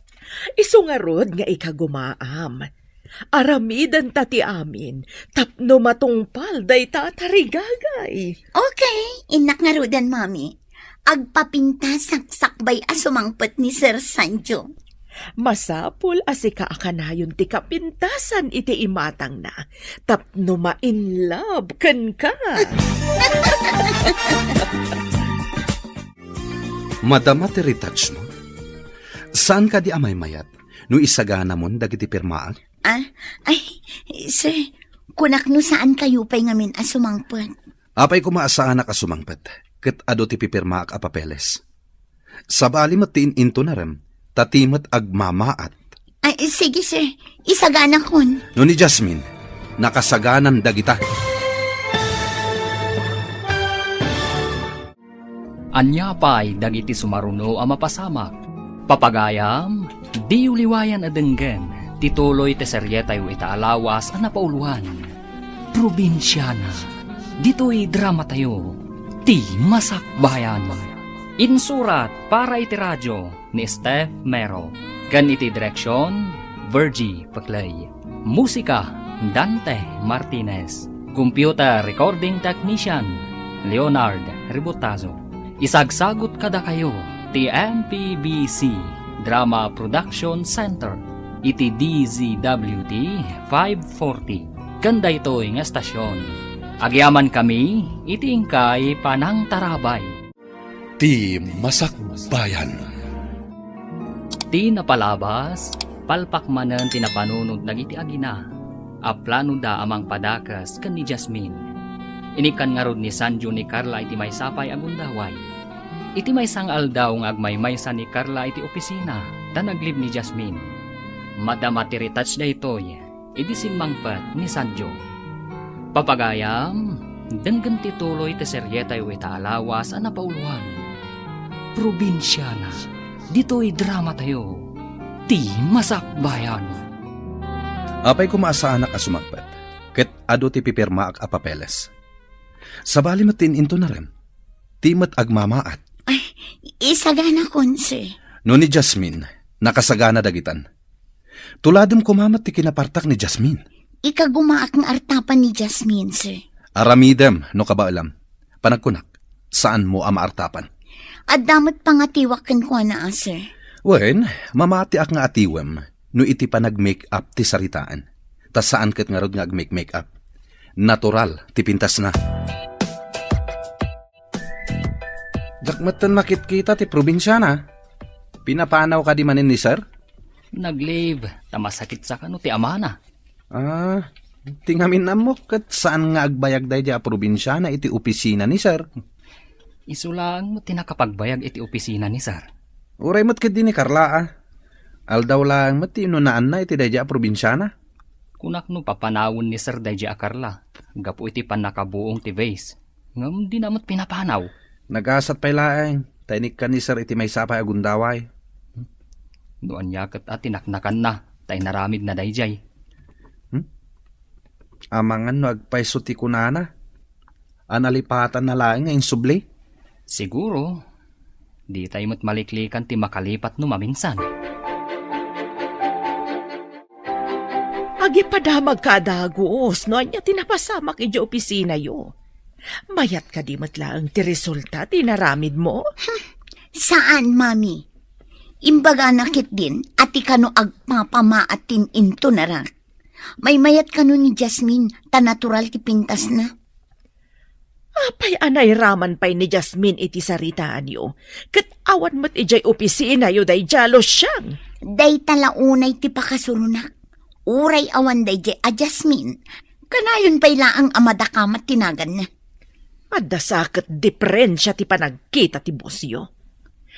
Isu nga rod nga ikagumaam. Aramidan tati amin, tapno matungpal day tatarigagay. Okay, inak nga rodan, mami. Agpapintasak sakbay asumangpet ni Sir Sancho. Masapul asika akanayon ti kapintasan iti imatang na, tapno ma-inlove ken ka. Madama ti retouch mo? Saan ka di amay mayat? No isagana mon dagiti pirmaan? Ay, sir, kunak no saan kayo pa'y ngamin asumangpet? Apay kumaasaan na kasumangpet, ket ado ti pipirma ak apapeles. Sabali matiin into na rem, tatimat agmamaat. Ay, sige sir, isagana kon. No ni Jasmine, nakasaganan dagita. Anya pa'y dagiti sumaruno a mapasamak. Papagayam, di uliwayan adenggen, tituloy te seryeta yu itaalawas a napauluhan. Probinsyana, dito'y drama tayo, ti masakbayan. Insurat para iti radyo ni Steph Mero. Gan iti direksyon, Virgie Paclay. Musika, Dante Martinez. Computer recording technician, Leonard Ributazo. Isagsagot kada kayo, ti MPBC Drama Production Center, iti DZWT 540. Ganda ito'y nga estasyon. Agyaman kami, iti ingkay panang tarabay. Ti Masakbayan. Ti napalabas, palpakmanan tinapanunod nagiti agina. Aplano da amang padakas kan ni Jasmine. Inikan nga rod ni Sanjo ni Carla iti may sapay agundaway. Iti may sang aldaw nga agmaymaysa ni Carla iti opisina, ta naglib ni Jasmine. Madama ti retouch da itoy, iti simmangpat ni Sanjo. Papagayam, denggan ti tuloy ti seryeta yu ita alawas a napauluan. Probinsyana, dito'y drama tayo, ti masakbayan. Apay kumaasaanak a sumagpat, ket ado ti pipirma ak apapeles. Sabali matin into na rin, ti mat agmamaat. Ay, isagana kon, sir. No ni Jasmine, nakasagana dagitan. Tuladom kumamat ti kinapartak ni Jasmine. Ikagumaak ng artapan ni Jasmine, sir. Aramidem, no kabaalam. Panagkunak, saan mo ama artapan? At damat pangatiwakan ko na, sir. Wen, mamati ak nga atiwem, no iti pa nag-make up ti saritaan. Tas saan ket nga rod nga ag-make up? Natural, ti pintas na. Dakmatan makit-kita ti probinsya na. Pinapanaw ka di manin ni sir? Nag-leave, tamasakit sa kano ti amana. Tingamin na mo kat saan nga agbayag day a probinsya na iti opisina ni sir? Isulang mo tinakapagbayag iti opisina ni sir. Uray mo't ket di ni Carla Aldaw lang mati nunaan na iti day a probinsya na. Kunak no papanawon ni sir day a Carla. Gapu iti panakabuong ti vase. Ngam di namat pinapanaw. Nagasat pa'y laeng, tainik ka ni sir iti may sapay agundaway. Doan yakat at tinaknakan na, tay naramid na dayjay. Amangan no agpaiso ti kunana. Analipatan na laeng nga insubli. Siguro, di tayo mo't maliklikan ti makalipat no maminsan. Agi padamag kadagos, no anya tinapasamak iti opisina yo. Mayat ka di matlaang ti resulta, tinaramid mo? Saan, mami? Imbaga nakit din, at ikano agpapamaatin into na rak. May mayat kano ni Jasmine, ta natural ti pintas na. Apay anay raman pay ni Jasmine iti saritaan yo. Kat awan mat ijay opisina yo day jalo siyang. Day talaunay ti pakasurunak. Uray awan day jay a Jasmine. Kanayon pay laang amadakamat tinagan na. Adda sakit diferensya ti panagkita ti bosyo.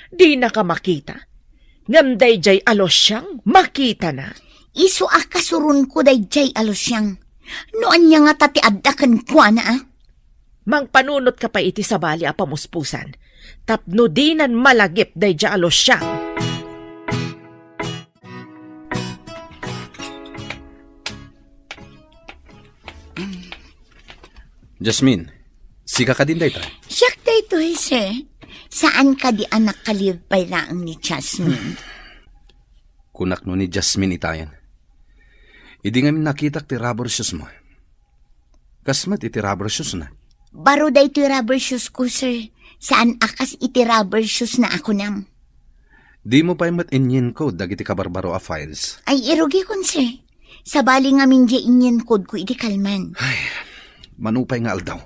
Di na ka makita. Ngam day jay alos siyang makita na. Iso akasurun ko day jay alos siyang. Noan niya nga tati addakan kwa na Mang panunot ka pa iti sabali a pamuspusan. Tapno dinan malagip day jay alos siyang. Jasmine, sika ka din day ta? Siyak day to, sir. Saan ka di anak kalipay laang ni Jasmine? Kunak no ni Jasmine itayan. Idi nga nakitak ti rubber shoes mo. Kasmat iti rubber shoes na. Baro day ti rubber shoes ko, sir. Saan akas iti rubber shoes na ako nam? Di mo pa imat inyin code dagiti kabarbaro a files. Ay, irugi kon, sir. Sabali nga min di inyin code ko iti kalman. Ay, manupay nga aldaw.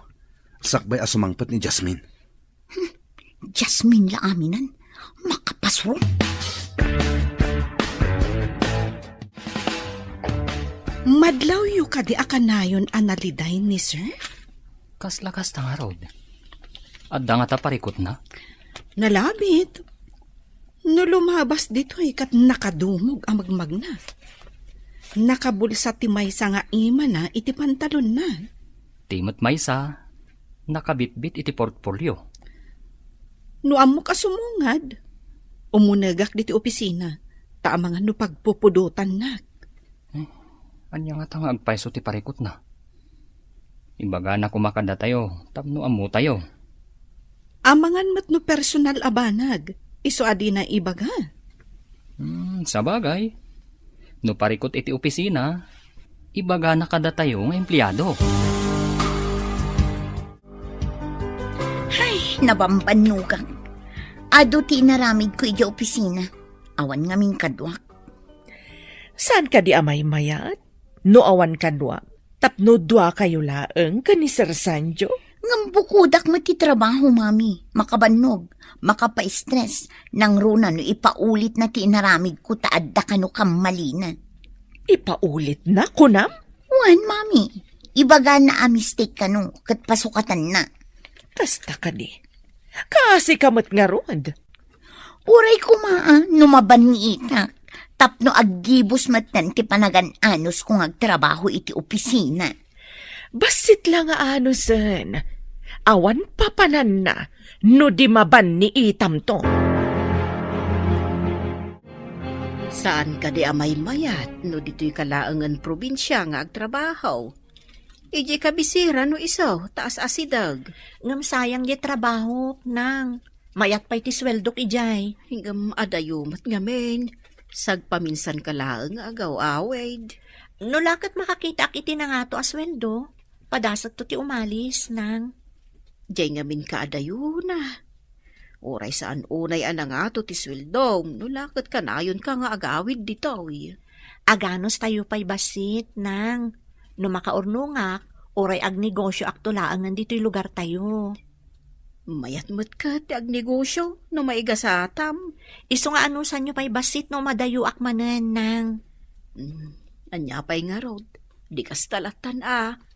Sakbay asumangpat ni Jasmine. Jasmine la aminan. Makapasro. Madlaw yu ka di akanayon analiday ni sir? Kas-lakas ta nga rod. Adda nga ta parikot na. Nalabit. No lumabas dito kat nakadumog ang magmagna. Nakabulsa ti maysa nga ima na iti pantalon na. Timot maysa, nakabitbit iti portfolio. No amo ka sumungad. Umunagak diti opisina. Taamangan no pagpupudutan na. Anya nga ta nga agpaiso ti parikot na. Imbaga na kumakanda tayo, tapno amo tayo. Amangan mat no personal abanag. Iso adi na ibaga. Sabagay. No parikot iti opisina, ibaga na kada tayo nga empleyado. Ay, nabambanugang. Ado ti naramid ko iti opisina. Awan nga ming kadwak. Saan ka di amay mayat? No awan kadwa. Tapno dwa kayo laeng ka ni Sir Sanjo? Ngambukudak matitrabaho, mami. Makabanog, makapa-stress. Nang runa no ipaulit na ti naramid ko taadda ka no kamalina. Ipaulit na, kunam? Wan, mami. Ibaga na a mistake ka no, kat pasukatan na. Kasta ka di. Kasi kamot nga rod. Uray kumaa, numaban ni itak. Tapno aggibos matan ti panagan-anos kung agtrabaho iti opisina. Basit lang nga ano, sen. Awan papanan na, no di maban ni itam to. Saan ka di amay mayat no dito'y kalaangan probinsya nga agtrabaho? Iji kabisira no isaw, taas asidag. Ngam sayang di trabaho, nang. Mayat pa'y ti sweldok ijay. Hingam adayumat ngamen. Sagpaminsan ka laang agaw awed. No lakat makakita kiti na nga to asweldo, padasag to ti umalis, nang. Diyay ngamin ka adayuna. Oray saan unay ana nga to ti sweldong, no lakat ka na yun ka nga agawid dito. Aganos tayo pa'y basit, nang. No makaurnungak, oray agnegosyo aktulaan dito'y lugar tayo. Mayat mo't ka ti agnegosyo, no maiga sa atam. Iso nga anusan nyo pa'y basit no madayo akmanan, nang. Anya pa'y nga rod, di kas talatan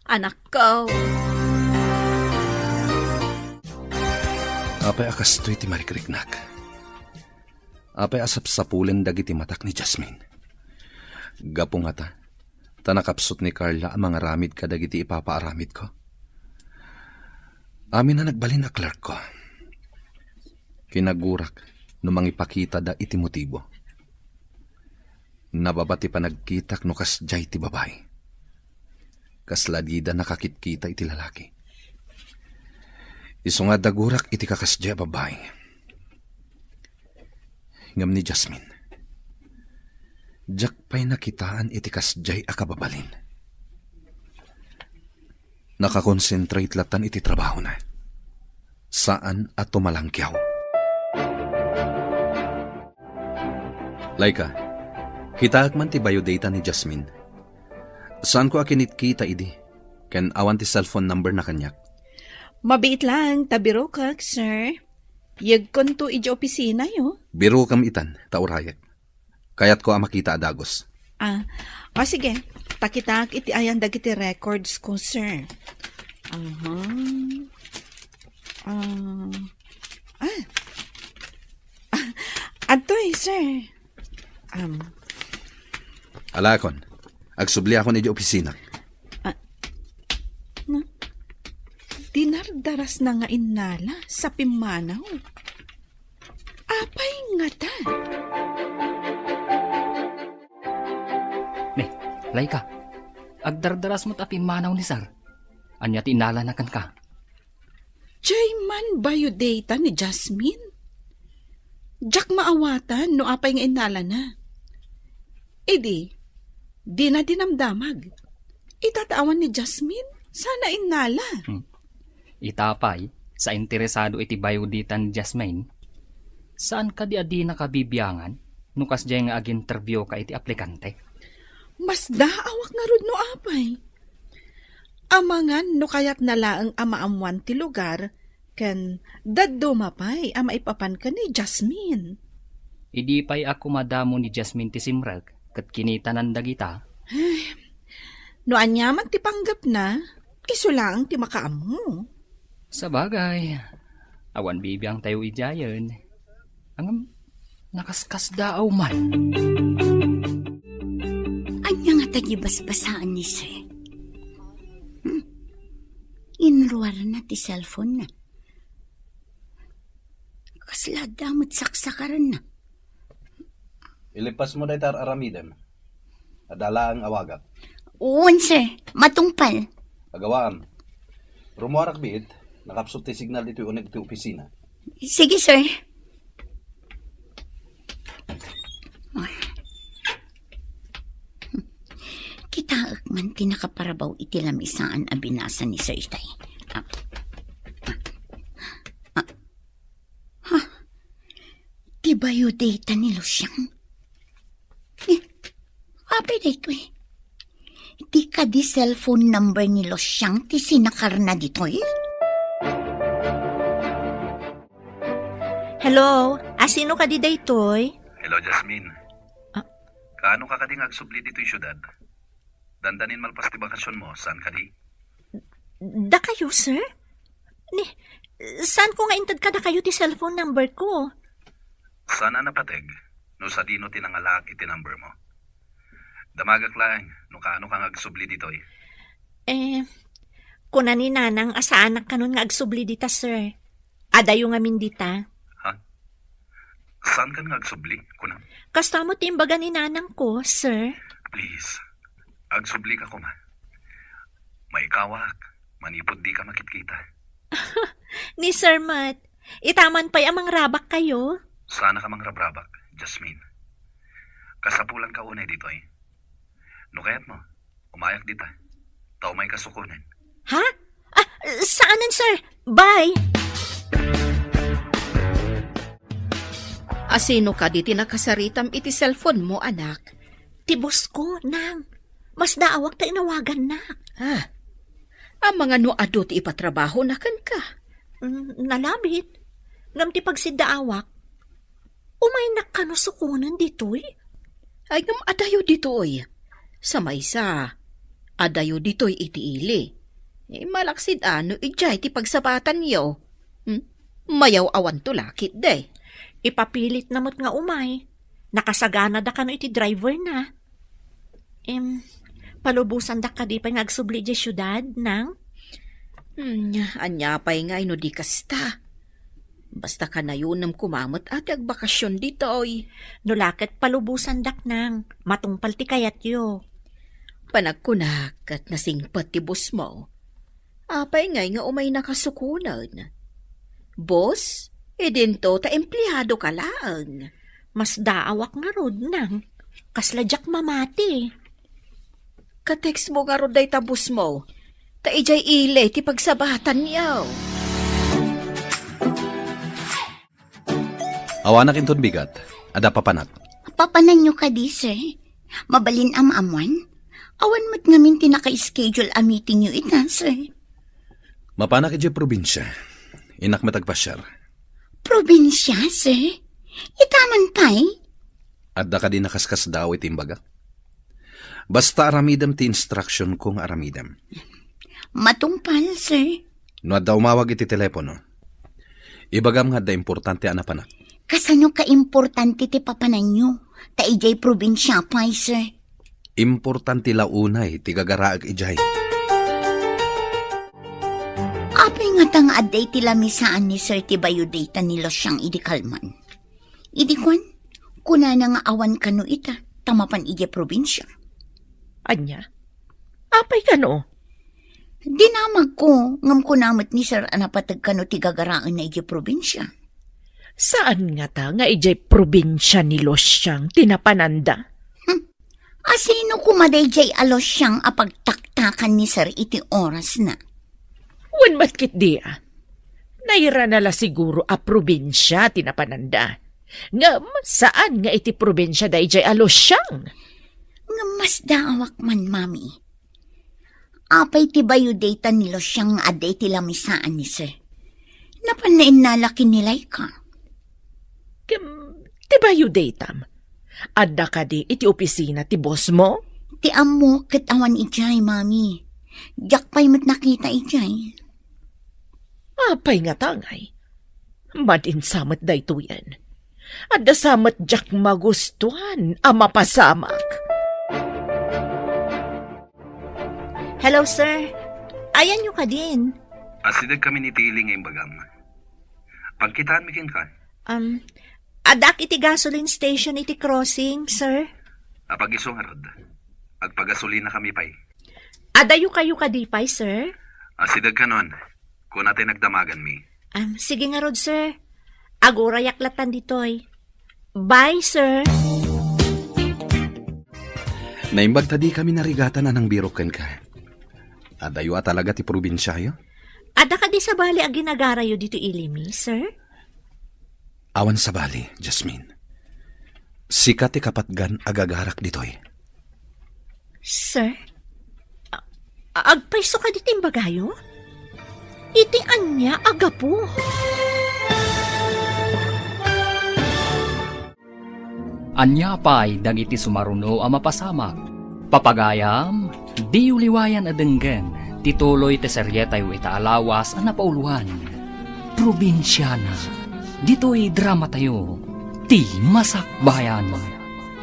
anak ko. Apay akas to'y ti marikriknak. Apay asap-sapulen dagiti matak ni Jasmine. Gapo nga ta, tanakapsot ni Carla ang mga ramid ka dagiti ipapaaramid ko. Amin na nagbalin na clerk ko. Kinagurak no mangipakita da iti motibo. Nababati pa nagkitak no kasjay ti babae. Kasladida nakakitkita iti lalaki. Iso nga dagurak iti kakasjay babae. Ngam ni Jasmine. Diyak pa'y nakitaan iti kasjay akababalin. Nakakonsentrate latan iti trabaho na. Saan at tumalangkyaw. Laika, hitaak man ti biodata ni Jasmine. Saan ko akinitkita idi? Ken awan ti cellphone number na kanyak. Mabiit lang, tabiro kak, sir. Yagkon to iji opisina yo. Biro kam itan, taurayek. Kayat ko makita adagos. Sige. Pakitak iti ayan dagiti records ko, sir. Atoy, sir. Alakon, agsubli ako ni di opisina. Dinardaras na nga inala sa pimanaw. Apay nga ta. Laika, agdardaras mo't apimanaw ni Sar. Anya tinala na kan ka. Jayman biodata ni Jasmine? Jack maawatan no apay nga inala na. Di na dinamdamag. Itatawan ni Jasmine, sana inala. Itapay, sa interesado iti biodata ni Jasmine, saan ka di adi nakabibiyangan no kasjay nga ag-interview ka iti aplikante? Mas daawak nga rod no apay. Amangan no kayat nalaang amaamuan ti lugar, ken daddo mapay ama ipapan ka ni Jasmine. Idi pa'y ako madamo ni Jasmine ti simrag, kat kinita nandagita. No anyaman ti panggap na, iso lang ti makaamu. Sa bagay, awan bibiyang tayo ijayan. Ang nakaskas daaw man. Anya nga tayo basbasaan ni sir. Inruar na ti cellphone na. Kasla damot saksakaran na. Ilipas mo daytar aramidem. Adala ang awagap. Uwan sir, matungpal. Agawaan. Rumuarak biit, nakapsot ti signal dito uneg ti opisina. Sige sir. Kitaak man tinakaparabaw iti lamisaan a binasa ni Sir Itay. Ti biodata ni Lusyang. Apay dito eh. Ti ka di cellphone number ni Lusyang ti sinakar na dito eh. Hello, asino ka di daytoy? Hello, Jasmine. Kaano ka kading agsubli dito yung syudad? Dandanin malpas ti bakasyon mo, saan ka di? Da kayo, sir? Saan ko nga intad kada kayo ti cellphone number ko? Sana napateg, no sa dino tinangalak iti number mo. Damagak lang, no kaano kang agsubli ditoy. Kuna ni nanang asaanak kanon nga agsubli dita, sir. Adayo nga min dita. Ha? Saan ka nga agsubli, kuna? Kasta mo timbaga ni nanang ko, sir. Please, agsubli ka kuma. May kawak, manipod di ka makitkita. Ni Sir Matt, itaman pa'y amang rabak kayo. Sana ka mang rabrabak, Jasmine. Kasapulan ka unay dito eh. No kaya't mo, umayak dita. Tao may kasukunan. Ha? Saanan, sir? Bye! Asino ka di tinakasaritam iti cellphone mo, anak? Tibos ko, nang. Mas daawak ta inawagan na. Ang mga nuado ti ipatrabaho na kan ka. Nalabit. Ngam ti pagsidaawak. Umay nakanusukunan dito'y. Ay ngam adayo dito'y. Sa maysa, adayo dito'y iti ili. Malaksid ano, ijay ti pagsabatan yo. Mayaw awan to lakit de. Ipapilit namot nga umay. Nakasagana da ka no iti driver na. Palubusan da ka di pa ngagsubli di syudad, nang? Anya pa'y nga ino di kasta. Basta ka na yun kumamot at agbakasyon dito oy. Nulaket palubusan dak nang, matungpal ti kayat yo. Panagkunak at nasingpat ti bus mo. Apay nga umay nakasukunan. Boss, edinto ta empleyado ka lang. Mas daawak nga rod nang, kasladyak mamati. Ka-text mo nga roday tabus mo. Ta ijay ile ti pagsabatan niyaw. Awanak inton bigat. Ada papanak. Papanan nyo ka di, sir. Mabalin amamuan. Awan mo't ngamin tinaka-schedule a meeting nyo ita, sir. Mapanak iti probinsya. Inak matagpasyar. Probinsya, sir? Itaman pa'y? Adda ka din nakaskas daw itimbaga. Basta aramidam ti instruction kong aramidam. Matungpal, sir. No adda umawag iti telepono. Ibagam nga da importante anapanak. Kasano ka-importante ti papanan nyo? Ta ijay probinsya pa'y, sir. Importante launay ti gagaraag ijay. Apay nga tang aday ti lamisaan ni sir ti bayudata nilo siyang idikalman. Idikwan, kuna na nga awan kano ita, tamapan ijay probinsya. Anya? Apay ka no? Dinamag ko, ngam kunamot ni sir anapatag kano ti gagaraan na ijay probinsya. Saan nga ta nga ijay probinsya ni Losyang tinapananda? Asino kumaday jay alos siyang apagtaktakan ni sir iti oras na? Wan matkit dia. Naira nala siguro a probinsya tinapananda. Ngam, saan nga iti probinsya da ijay a Losyang? Nga mas daawak man, mami. Apay ti bayudata nilo siyang aday ti lamisaan ni sir. Napanain nalaki nilay ka. Ti bayudatam? Adda ka di iti opisina ti boss mo? Ti amo ket awan ijay, mami. Diyak pa'y mat nakita ijay. Apay nga tangay. Madin samat da ito yan. Adda samat jak magustuhan a mapasamak. Hello, sir. Ayan nyo ka din. Asidag kami ni Tili ngayong bagam. Pagkitaan mikin ka? Adak iti gasoline station iti crossing, sir. Apagisong harad. Agpagasolina kami pa'y. Adayo kayo kadipay, sir. Asidag ka nun. Kung natin nagdamagan mi. Sige nga rod, sir. Agora yaklatan ditoy. Bye, sir. Naimbag tadi kami narigatan na ng biroken ka. Adayo talaga ti probinsyayo? Ada ka di sa bali ang ginagarayo dito ilimi, sir? Awan sa bali, Jasmine. Sikat ti kapatgan agagarak ditoy. Sir? Agpaiso ka dito imbagayo? Iti anya agapo. Anya pa'y dagiti sumaruno a mapasamak. Papagayam, di uliwayan adenggen, tituloy te seryetay ita alawas a napauluan. Probinsyana. Dito'y drama tayo. Ti Masakbayan.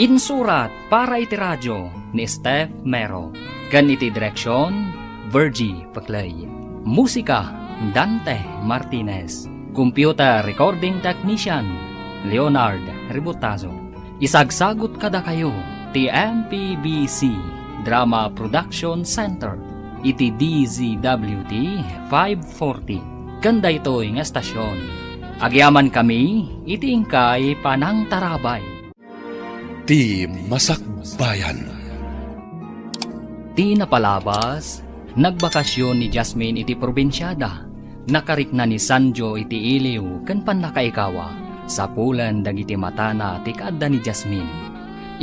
Insurat para iti radyo ni Steph Mero. Kan iti direksyon, Virgie Paclay. Musika, Dante Martinez. Computer Recording Technician, Leonard Ributazo. Isagsagot kada kayo, ti MPBC Drama Production Center. Iti DZWT 540. Kanda ito'y nga estasyon. Agyaman kami, iti ingkay Panang Tarabay. Ti Masakbayan. Di napalabas, nagbakasyon ni Jasmine iti probinsyada. Nakarik na ni Sanjo iti iliw kan panakaikawa. Sa pulan dagiti matana ti kaadda ni Jasmine.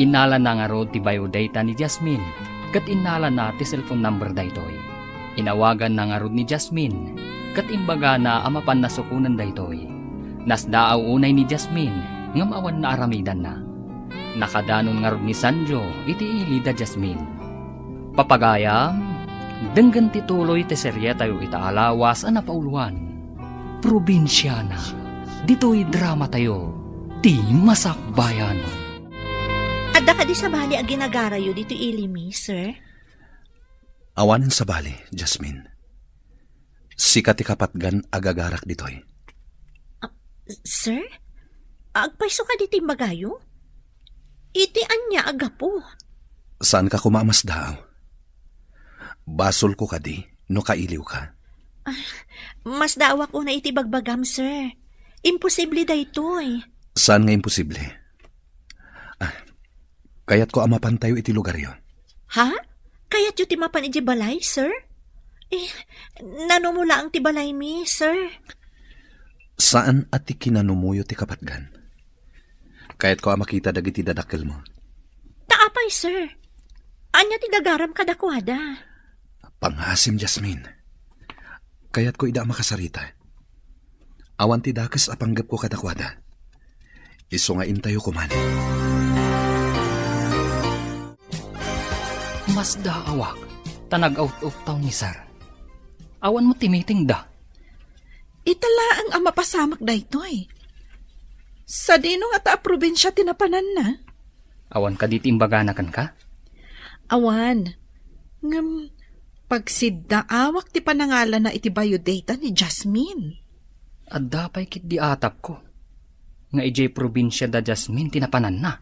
Inala na nga rod ti biodata ni Jasmine. Kat inala na ti cellphone number daytoy. Inawagan na nga rod ni Jasmine. Kat imbaga na amapan na sukunan daytoy. Nasdaaw unay ni Jasmine, ngam awan na aramidan na. Nakadanon nga rod ni Sanjo, iti ili da Jasmine. Papagayam, denggan tituloy ti serye tayo itaalawas a napauluan. Probinsyana, dito'y drama tayo, ti Masakbayan. Adda ka di sa bali a ginagarayo dito ilimi, sir? Awanan sa bali, Jasmine. Sika ti kapatgan agagarak ditoy. Sir? Agpaiso ka dito magayo? Iti anya agapo. Saan ka kumamas daw? Basol ko ka di, no kailiw ka. Mas dawa ko na iti bagbagam, sir. Imposible da ito eh. Saan nga imposible? Kayat ko amapan tayo iti lugar yon. Ha? Kayat yu timapan iti balay, sir? Nanumula ang ti balay mi, sir. Saan at ti kinanumuyo ti kapatgan? Kayat ko makita dagiti dadakkel mo. Taapay, sir. Anya ti dagaram kadakwada. Panghasim, Jasmine. Kayat ko ida makasarita. Awan ti dakas apanggap ko kadakwada. Iso nga intayo ko man. Mas daawak, tanag out of town ni sir. Awan mo timiting da. Itala ang ama pasamak da ito eh. Sa dino nga ta probinsya tinapanan na. Awan ka dit imbaganakan ka? Awan. Ngam, pagsiddaawak ti panangalan na iti biodata ni Jasmine. At dapay kit di atap ko. Nga ijay probinsya da Jasmine tinapanan na.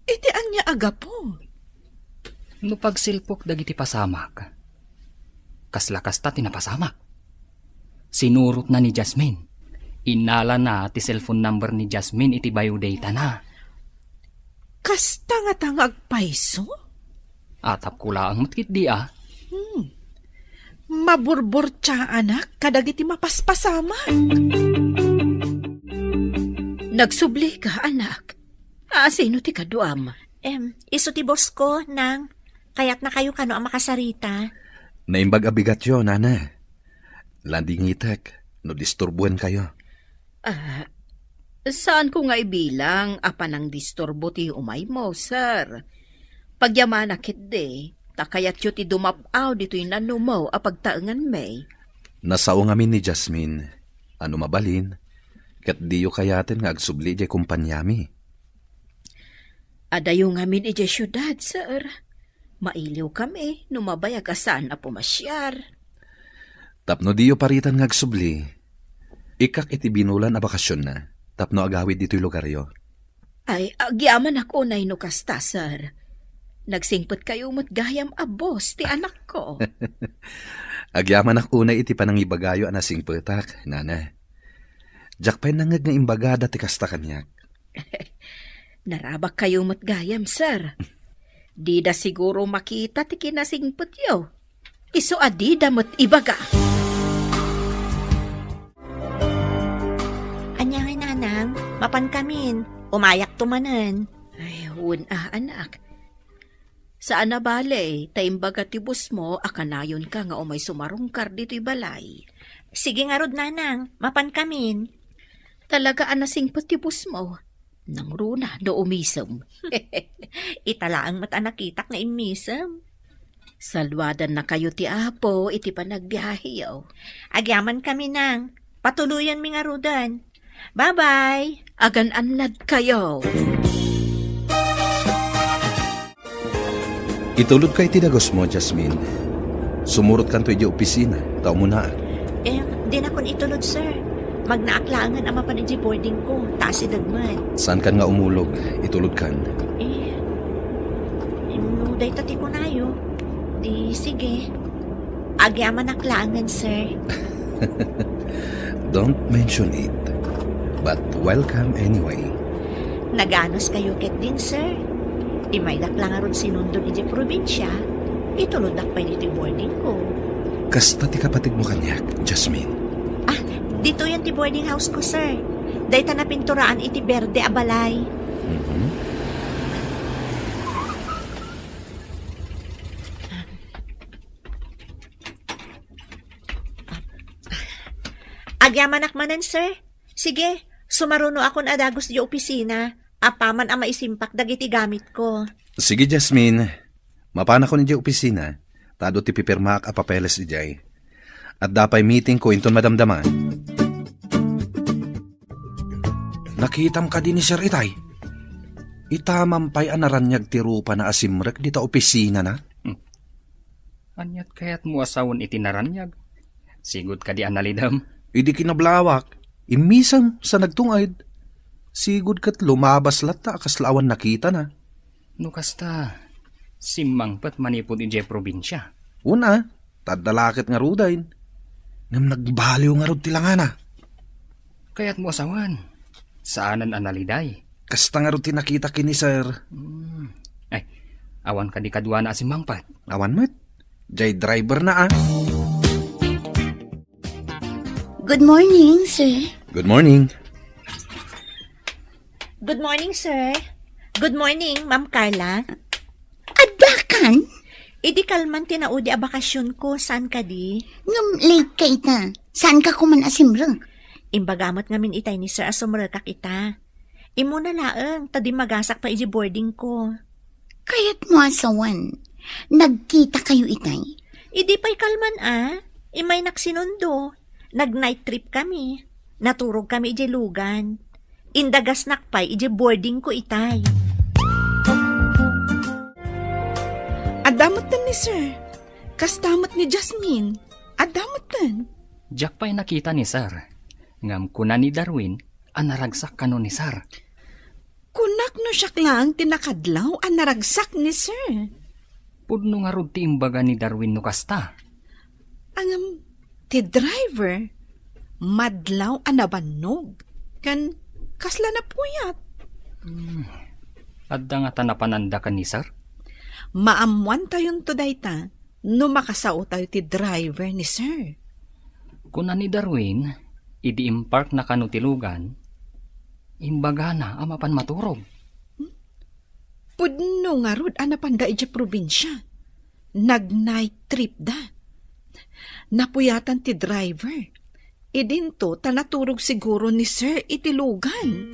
Iti anya aga po. No pagsilpok dagiti pasamak. Kaslakas ta tinapasamak. Sinurot na ni Jasmine. Inala na ti cellphone number ni Jasmine iti biodata na. Kasta nga tangag paiso? Atap ko lang matkit di ah. Maburbor tsa anak, kadagiti mapaspasamak. Nagsubli ka anak. Sino ti kaduam? Iso ti boss ko nang kayat na kayo kano ang makasarita. Naimbag abigat yo, nana. Landingitek, no disturbuan kayo. Saan ko nga ibilang apan ang disturbo ti umay mo, sir? Pagyaman akit de, takayat yu ti dumapaw dito'y nanumaw apagtaangan may. Nasao ngamin ni Jasmine, ano mabalin, kat di yu kayatin nga agsubli di kumpanyami. Adayo ngamin ije syudad, sir. Mailiw kami, numabayag asan na pumasyar. Tapno di yu paritan nga agsubli, ikak iti binulan a bakasyon na, tapno agawid dito'y lugar yo. Ay, agyaman ako na inukasta, sir. Nagsingpot kayo mo't gayam abos ti anak ko. Agyaman ako na iti panangibagayo anasingpetak, nana. Jakpay nangag nga imbagada ti kasta kanyak. Narabak kayo mo't gayam, sir. Di da siguro makita ti kinasingpot yo. Iso adida mo't ibaga. Anya nga nanang, mapan kamin, umayak tumanan. Ay, anak. Saan na bale, taimbaga tibus mo, akanayon ka nga umay sumarungkar dito'y balay. Sige nga rod nanang, mapan kamin. Talaga anasing patibus mo. Nang runa, no umisam. Itala ang mata nakitak na imisam. Salwadan na kayo ti apo, iti panagbiyahe yaw. Agyaman kami nang, Patuluyan mi nga rudan. Bye-bye. Agan-anlad kayo. Itulog kay tinagos mo, Jasmine. Sumurot kan to iji opisina. Tao mo na. Di na kon itulod, sir. Magnaaklangan ang mapanidji boarding ko. Taas idagman. Saan kan nga umulog? Itulog kan. Inuday tati ko nayo. Di, sige. Agyaman aklangan, sir. Don't mention it. But welcome anyway. Naganos kayo ket din, sir. Imaydak lang aron sinundon iji probinsya. Ituludak pa dito yung boarding ko. Kasta ti kapatid mo kanyak, Jasmine. Dito yan ti boarding house ko, sir. Dahita na pinturaan iti berde abalay. Mhm. Agyamanak manan, sir. Sige, sumaruno akon adagos di opisina. Apaman ang maisimpak dagiti gamit ko. Sige, Jasmine. Mapana ko ni opisina. Tado ti pipirmak a papeles di jay. At dapay meeting ko inton madamdaman. Nakitam ka din ni Sir Itay. Itamampay anaranyag ti rupa na asimrek dita opisina na. Anyat kayat mo asawon iti naranyag. Sigud ka di analidam. Idi kinablawak. Imisam sa nagtungayd. Sigud kat lumabas lata kaslawan nakita na. No kasta, simangpat manipod iti probinsya. Una, tadalakit nga rudayn. Ngam nagbaliw nga rod tilangana. Kayat mo asawan. Saanan analiday? Kasta nga rod tinakita kini sir. Ay, awan ka di kadwa na simangpat. Awan mat. Jay driver na ah. Good morning, sir. Good morning. Good morning, sir. Good morning, Ma'am Carla. Adakan? Idi kalman tinaudi a bakasyon ko. Saan ka di? Ngam late ka ita. Saan ka kuman asimrang? Imbagamot ngamin itay ni sir asumre ka kita. Imo na laeng, tadi magasak pa iji boarding ko. Kayat mo asawan. Nagkita kayo itay? Idi pa'y kalman Imay naksinundo. Nag-night trip kami. Naturog kami iji lugan. Indagas nakpay iji boarding ko itay. Adamutan ni sir. Kastamot ni Jasmine. Adamutan. Jack pa'y nakita ni sir. Ngam kuna ni Darwin, anaragsak kano ni sir. Kunak no siya lang tinakadlaw ang naragsak ni sir. Pudno nga rod ti imbaga ni Darwin no kasta. Ang ti driver, madlaw ang nabanog. Kan kasla na puyat. Adda nga tanapananda ka ni sir? Maamuan tayon to dayta, no makasao tayo ti driver ni sir. Kuna ni Darwin, idi impark na kano tilugan, imbaga na amapan maturog. Pudno nga rod anapan da iti probinsya. Nag-night trip da. Napuyatan ti driver. Idinto tanaturog siguro ni sir itilugan.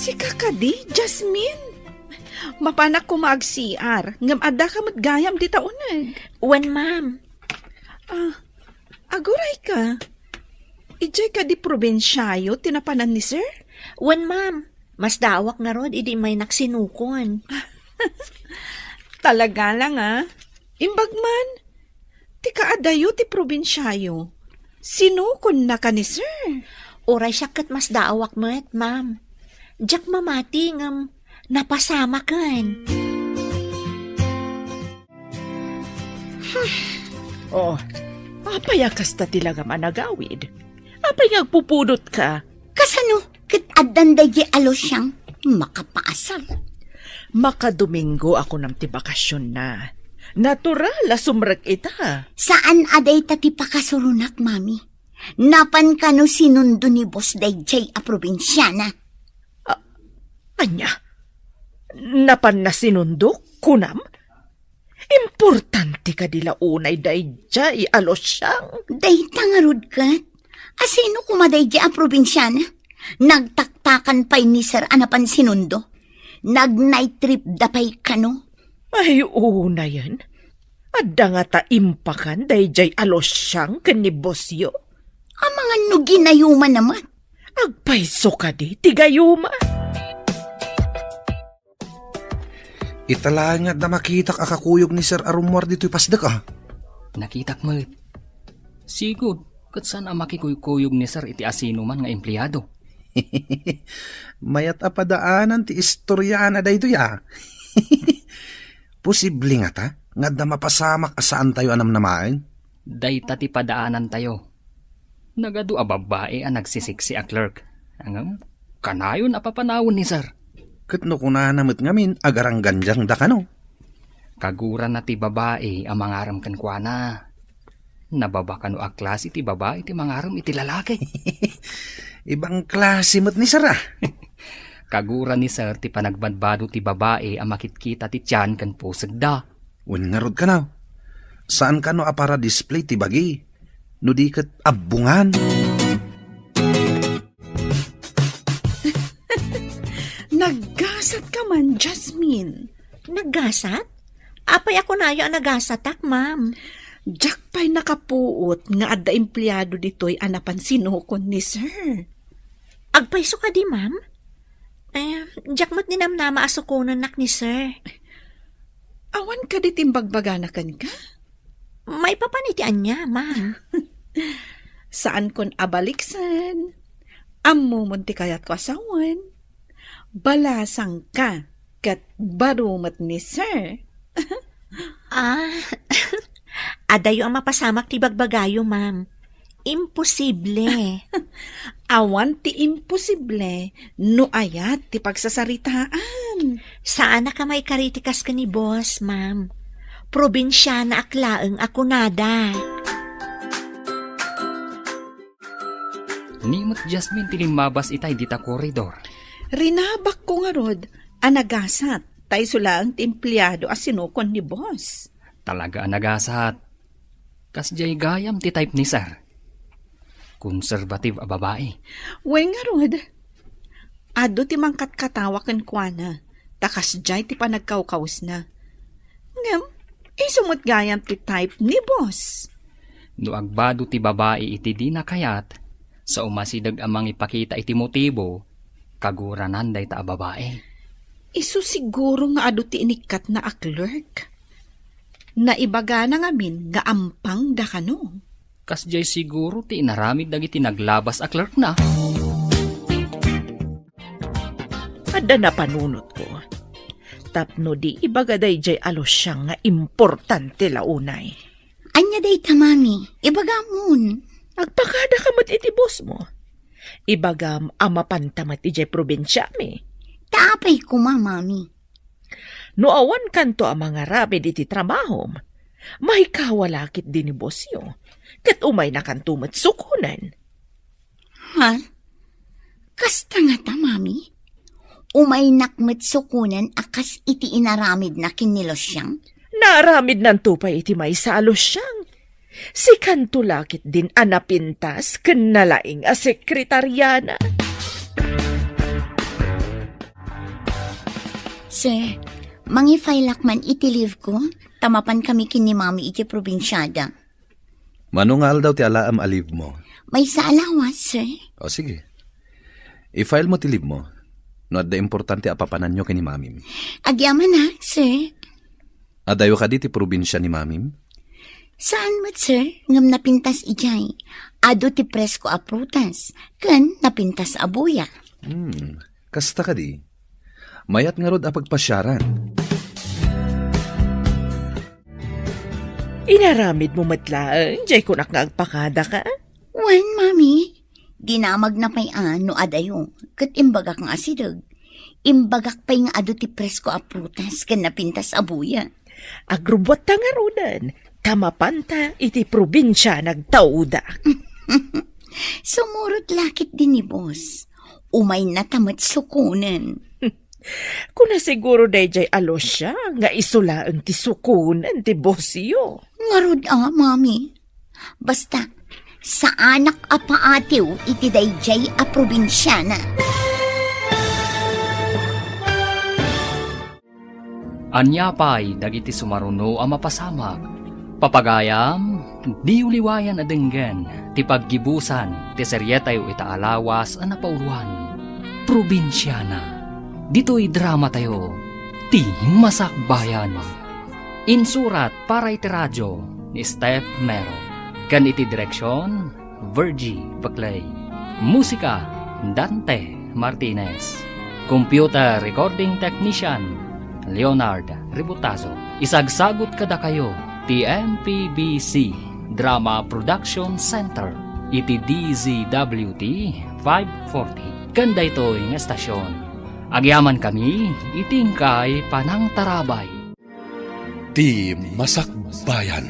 Si kakadi, Jasmine. Mapanak ko mag-CR. Ngam ada ka matgayam di taunag. Wen, ma'am. Aguray ka. Ijay ka di probinsyayo tinapanan ni sir? Wen, ma'am. Mas dawak nga rod, idi may naksinukon. Talaga lang Imbagman, ti kaadayo ti probinsyayo. Sinukon na ka ni sir. Oray siya kat mas dawak mat, ma'am. Diyak mamati ngam napasama kan. Apay kasta tilaga managawid. Apay agpupudot ka. Kasano? Kit adanday di alos siyang makapaasal. Makadomingo ako ng tibakasyon na. Natural, sumrek ita. Saan aday tati pakasurunak, mami? Napan ka no sinundo ni Boss Dayjay a probinsyana. Anya? Napan na sinundok, kunam? Importante ka dila unay Dayjay, alos siyang. Dayta nga rod ka. Asino kumadayjay a probinsyana? Nagtaktakan pa'y ni Sir anapan sinundo. Nag-night trip dapay kano. Ay, una yan. Adda nga ta impakan dayjay alosyang ken ni Bosyo. Ang mga ginayuman naman. Agpaiso ka di, tigayuma. Itala nga na makitak akakuyog ni Sir Arumwar dito'y pasdak ah. Nakitak mo. Sigod, kat saan ang makikuyog ni sir iti asino man nga empleyado. Mayat apadaanan ti istoryana da ito ya. Posible nga ta, nga da mapasamak asaan tayo anam namain. Dayta ti padaanan tayo. Nagadu a babae ang nagsisiksi a clerk. Ang kanayon apapanawon ni sir. Kat no kuna namit ngamin, agarang ganjang da kano. Kaguran na ti babae ang mangaram kan kwa na. Nababa ka no a klase ti babae ti mangaram iti lalaki. Ibang klase mo't ni sir ah. Kaguran ni sir ti panagbadbado ti babae ang makitkita ti tiyan kan pusag da. Wen nga rod ka na. Saan ka no para display ti bagi? No di kat abungan. Naggasat ka man, Jasmine. Naggasat? Apay ako nayo ang nagasatak, ma'am. Jack pa'y nakapuot nga adda empleyado dito'y anapan sinukon ni sir. Agpaiso ka di, ma'am? Jack mo't ninamnama asukunan nak ni sir. Awan ka di timbagbaganakan ka? May papanitian niya, ma'am. Saan kon abaliksan? Ammo munti kayat ko asawan. Balasang ka kat barumat ni sir. Adayo ang mapasamak ti bagbagayo, ma'am. Imposible. Awan ti imposible no ayat ti pagsasaritaan. Saan na ka may karitikas ka ni boss, ma'am? Probinsya na aklaeng ako nada. Nimot Jasmine tilimabas itay dita koridor. Rinabak ko nga rod, anagasat, tay sulang ti empleyado as sinukon ni boss. Talaga anagasat. Kasjay gayam ti type ni sir. Conservative a babae. Wen nga rod, ado ti mangkat katawakan kwa na, takas jay ti panagkawkaws na. Ngam, isumot gayam ti type ni boss. No agbado ti babae iti di na kayat, sa umasidag amang ipakita iti motibo, kaguranan day ta a babae. Isu siguro nga ado ti inikat na a clerk. Naibaga na ngamin nga ampang da kano. Kasjay siguro ti inaramid dagiti naglabas a clerk na. Adda na panunot ko. Tapno di ibagaday jay alosyang nga importante launay. Anya day tamami, ibagamon. Agpakada ka mo't iti boss mo. Ibagam amapantamat iti probinsya mi. Taapay ko, mami. No awan kanto ang mga rabid iti trabahom, mahikawalakit din ni bosyo, kat umay na kanto mat sukunan. Ha? Kasta nga ta, mami? Umay nakmat sukunan akas iti inaramid na kinilosyang? Naaramid ng tupay iti may sa alosyang. Si kanto lakit din anapintas ken nalaing a sekretaryana. Sir, mangifailak man iti leave ko, tamapan kami kini mami iti probinsyada. Manungal daw ti alaam aliv mo. May sa alawas, sir. O sige. I-file mo ti leave mo. No adda importante apapanan nyo kini mamim. Agyaman na, sir. Adayo ka di ti probinsya ni mamim? Saan mat, sir? Ngam napintas ijay. Ado ti presko a prutas. Ken napintas a buya. Kasta ka di. Mayat nga rod a pagpasyaran. Inaramid mo matlaan, jay kunak nga agpakada ka? Wen, mami. Dinamag na pay ano adayo. Kat imbagak nga asidag. Imbagak pay nga ado ti presko a prutas. Ken napintas a buya. Agrubot ta nga rodan. Tamapanta iti probinsya nagtauda. Sumurot lakit din ni boss. Umay na tamat sukunan. Kuna siguro dayjay alosya nga isula ang ti sukunan ti bosyo. Ngarod mami. Basta, sa anak a paatiw iti dayjay a probinsyana. Anya pay dagiti sumaruno ang mapasamak, Papagayam, di uliwayan adenggan, ti paggibusan, ti seryetayo itaalawas a napauluan. Probinsyana, dito'y drama tayo, ti Masakbayan. Insurat para iti radyo ni Steph Mero. Kan iti direksyon, Virgie Baclay. Musika, Dante Martinez. Computer Recording Technician, Leonard Ributazo. Isagsagot kada kayo, ti MPBC Drama Production Center. Iti DZWT 540. Kanda ito'y nga estasyon. Agyaman kami, itingkay panang tarabay. Ti Masakbayan.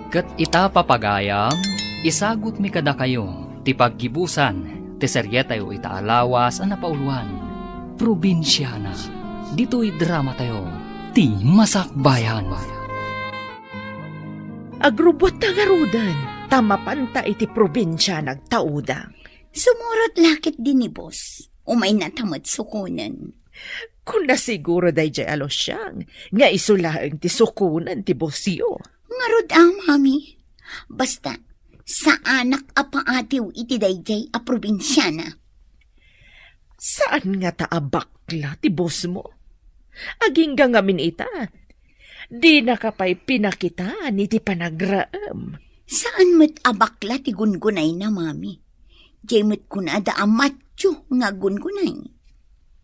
Kat ita papagayam, isagot mi kada kayo, ti paggibusan, ti seryetayo itaalawas a napauluan. Probinsyana, dito'y drama tayo, ti Masakbayan. Agrubot ta nga rudan, tamapanta iti probinsya nagtaudang. Sumurot lakit din ni boss. Umay natamad sukunan. Kung nasiguro day jay alosyang, nga isulaang ti sukunan ti bosyo. Ngarod mami. Basta, sa anak apaatiw iti dayjay a probinsyana. Saan nga taabakla ti boss mo? Aging gangamin ita. Di nakapay pinakitaan iti panagraam. Saan mo't abakla ti gungunay na mami? Jay mo't kunada a macho nga gungunay.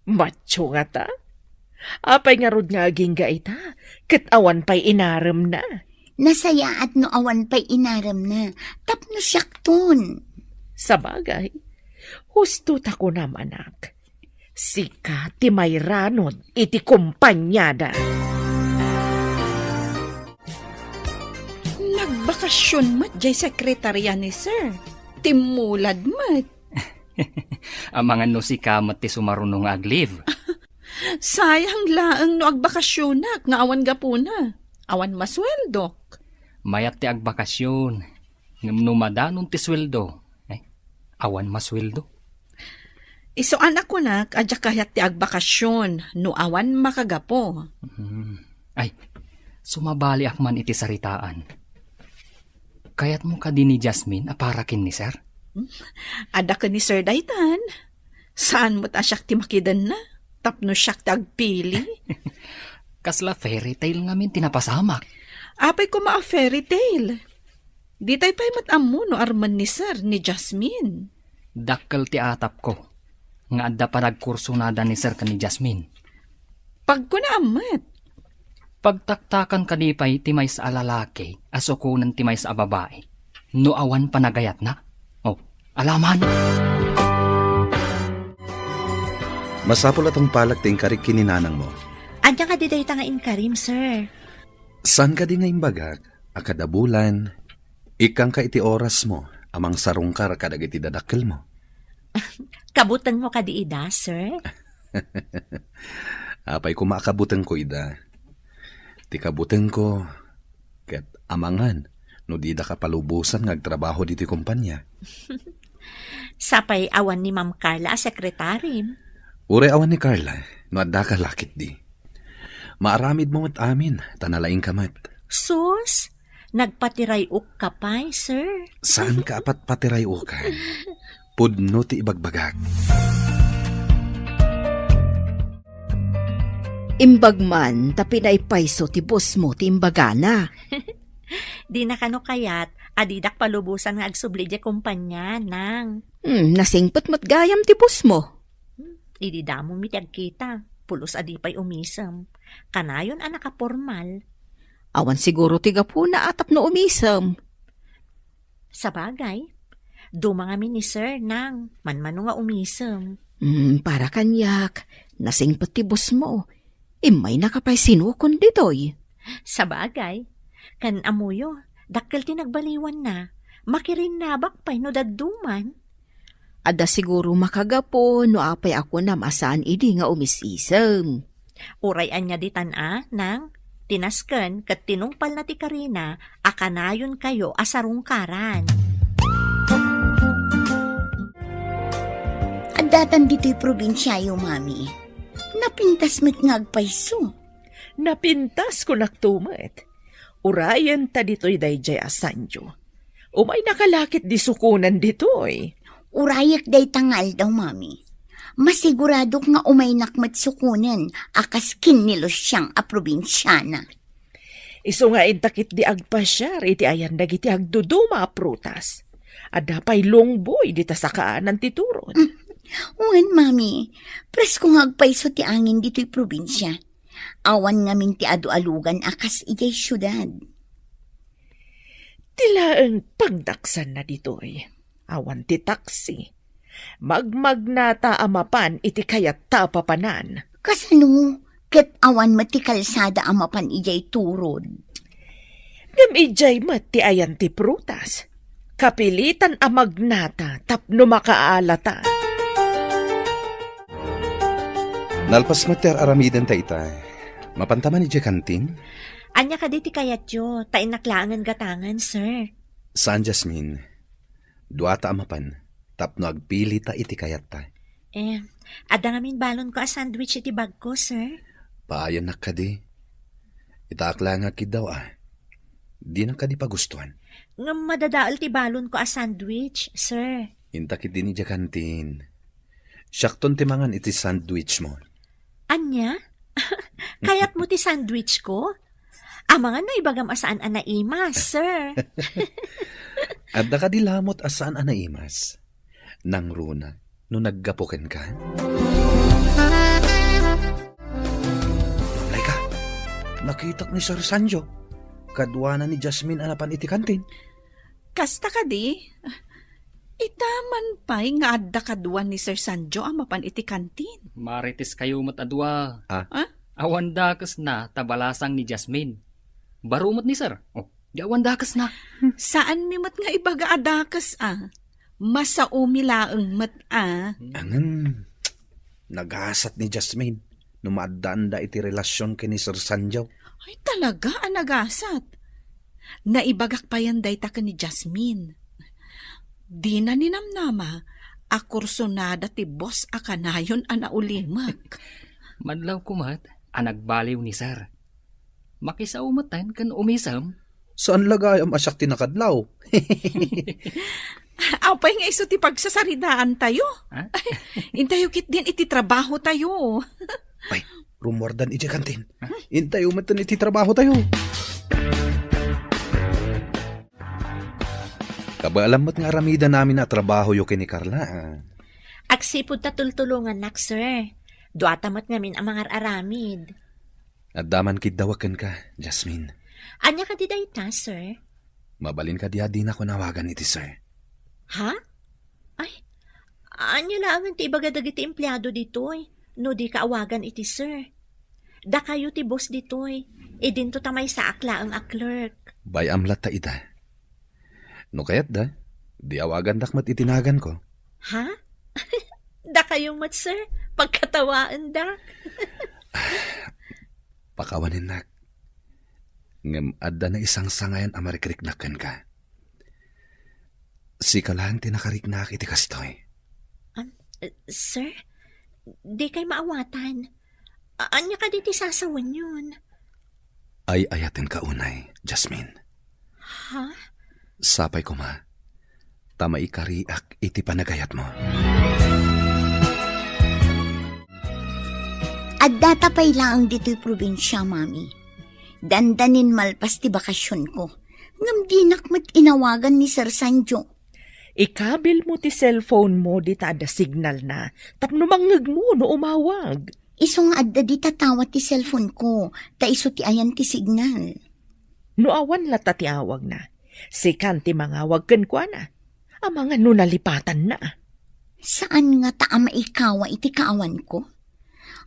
Macho nga ta? Apay nga rod nga aging ga ita, kat awan pa'y inaram na. Nasaya at no awan pa'y inaram na, tapno syakton. Sa bagay, husto ta ko naman ak. Sika ti may ranod iti kumpanyada. Nagbakasyon mat jay sekretarya ni sir. Timulad mat. Ang mga no si kamat ti sumarunong aglive. Sayang laang no agbakasyonak nga awan gapuna. Awan masweldo. Mayat ti agbakasyon. Ngam numadanon ti sweldo. Awan masweldo. Iso anak ko nak, adya kayat ti agbakasyon. No awan makagapo. Ay, sumabali akman iti saritaan. Kayat mo ka din ni Jasmine aparakin ni sir? Ada ka ni Sir Daytan. Saan mo ta siyak ti makidan na? Tapno siyak ti agpili. Kasla fairy tale ngamin tinapasamak. Apay ko maa fairy tale. Di tayo pa'y matammo no arman ni Sir ni Jasmine. Dakkel ti atap ko. Nga adda pa nagkurso nada ni Sir ka ni Jasmine. Pag ko na amat. Pagtaktakan kanipay ti may sa alalaki, asukunan ti may sa babae. No awan panagayat na. Alaman. Masapul atong palag ting karik kininanang mo. Anya ka di day nga inkarim, sir. San ka di nga imbagag, akada bulan, ikang ka iti oras mo, amang sarungkar kadag iti dadakkel mo. Kabutan mo ka di ida, sir? Apay ko maakabutan ko ida. Ti kabutan ko, ket amangan, no di da ka palubusan ngagtrabaho diti kumpanya. Sapay awan ni Ma'am Carla a sekretary. Ure awan ni Carla, no adda ka lakit di. Maaramid mo mat amin, tanalaing kamat. Sus, nagpatiray-uk ka pa'y, sir. Saan ka apat patiray-ukan? Pudno ti ibagbagag. Imbagman, tapi na ipaiso ti boss mo ti imbagana. Di na kano kayat, adidak palubusan nga agsubli di kumpanya, nang. Nasingpot mat gayam ti boss mo. Idi damo mitag kita, pulos adipay umisam. Kanayon anak formal. Awan siguro ti gapuna atap no umisam. Sa bagay, dumangami ni sir, nang, manmano nga umisam. Para kanyak, nasingpot ti boss mo. Imay nakapay sinukon ditoy. Sa bagay, kan amuyo, dakkel ti nagbaliwan na, makirin nabak pa'y no dadduman. Ada siguro makagapo no apay ako na masaan idi nga umisisam. Urayan niya ditan nang, tinasken kat tinungpal na ti Karina, akanayon kayo asarungkaran. Adatan dito'y probinsyayo, mami. Napintas mo't ngagpayso. Napintas ko naktumat. Urayan ta dito'y dayjay asanjo. Umay nakalakit di sukunan dito'y. Urayak day tangal daw, mami. Masigurado nga umay nakmat sukunan akas kinilos siyang a probinsyana. Iso nga intakit di agpasyar, iti ayan dagiti agduduma a prutas. Adapay longboy di ta sa kaanan ti turod. Uwan, mami. Presko nga agpaiso ti angin dito'y probinsya. Awan ngamin ti adu-alugan akas ijay syudad. Tila ang pagdaksan na dito'y. Awan ti taksi. Magmagnata amapan iti kayat tapapanan. Kasano, ket awan mati kalsada amapan ijay turod. Ngam ijay mati ayan ti prutas. Kapilitan amagnata tapno makaalata. Nalpas mater aramidan ta itay. Mapantaman ijay kantin? Anya ka diti kayat yo, ta inaklangan gatangan, sir. Saan, Jasmine? Duata amapan. Tapno agpili ta iti kayat ta. Ada ngamin balon ko a sandwich iti bag ko, sir. Paayan na ka di. Itaakla nga kid daw Di na ka di pagustuhan. Nga madadaal ti balon ko a sandwich, sir. Intakit din iti kantin. Syakton timangan iti sandwich mo. Anya? Kayat mo ti sandwich ko? Amangan na ibagam asaan anaimas, sir. Adda ka di lamot asaan anaimas. Nang runa, no naggapuken ka. Laika, nakitak ni Sir Sanjo. Kadwa na ni Jasmine anapan iti kantin. Kasta ka di? Itaman pa'y nga adda kaduan ni Sir Sanjo amapan iti kantin. Marites kayo matadwa. Ah? Awan dakas na tabalasang ni Jasmine. Barumot ni Sir. Di awan dakas na. Saan mi mat nga ibaga adakas Masaumilaeng mat Angan, naghasat ni Jasmine. Numaadaan da iti relasyon kini Sir Sanjo. Ay talaga nagasat. Naibagak pa yan dayta ka ni Jasmine. Di na ninamnama, akursonada ti boss akanayon anaulimak. Madlaw kumat, anagbaliw ni Sir. Makisaumatan kan umisam. Saan lagay ang asyak tinakadlaw? Apay nga iso ti pagsasaridaan tayo. Intayo kit din iti trabaho tayo. Ay, rumordan iti kantin. Intayo matan iti trabaho tayo. Kabaalamot nga aramida namin na trabaho yo kini Carla. Agsipod ta tultulungan nak, sir. Duatamat ngamin ang mga aramid. Nadaman kid dawaken ka, Jasmine. Anya ka di dayta, sir? Mabalin ka di ako nawagan iti sir. Ha? Ay, anya lang ti ibagad iti empleyado ditoy. No di kaawagan iti sir. Da kayo ti boss ditoy. Idinto tamay sa akla ang clerk. Bay amlat ta ita. No kayat da, di awagan dakmat itinagan ko. Ha? Da kayo mat sir? Pagkatawaan da? Pakawanin nak. Ngam adda na isang sangayan amarikiriknakan ka. Si kalang tinakariknak iti kastoy. Sir? Di kay maawatan. Anya ka diti sasawan yun? Ay ayatin ka unay, Jasmine. Ha? Sapay ko ma. Tama ikariak iti panagayat mo. Adda tapay lang dito'y probinsya, mami. Dandanin malpas ti bakasyon ko. Ngam di nakmat inawagan ni Sir Sanjo. Ikabil mo ti cellphone mo di ta ada signal na. Tapno mangag mo no umawag. Iso nga adda di tatawat ti cellphone ko. Ta iso ti ayan ti signal. No awan lata ti awag na. Sikan ti mangawag ken kwa na. Ang mga no nalipatan na. Saan nga ta maikawa iti kaawan ko?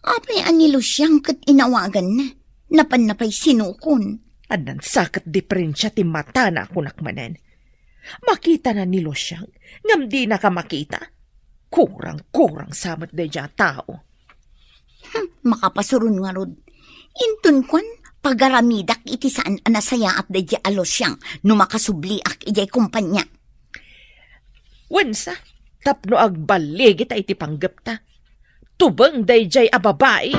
Apay anilo siyang kat inawagan na. Napan-napay sinukon. Anan sakat diferensya ti mata na kunak manen. Makita na nilo siyang, ngam di na ka makita. Kurang-kurang samat da dya tao. Makapasurun nga rod. Intun kwan, pagaramidak iti saan anasaya at da dya alos siyang numakasubliak ijay kumpanya. Wensa, tapno agbalig ita iti panggap ta. Tubang da dya ababae.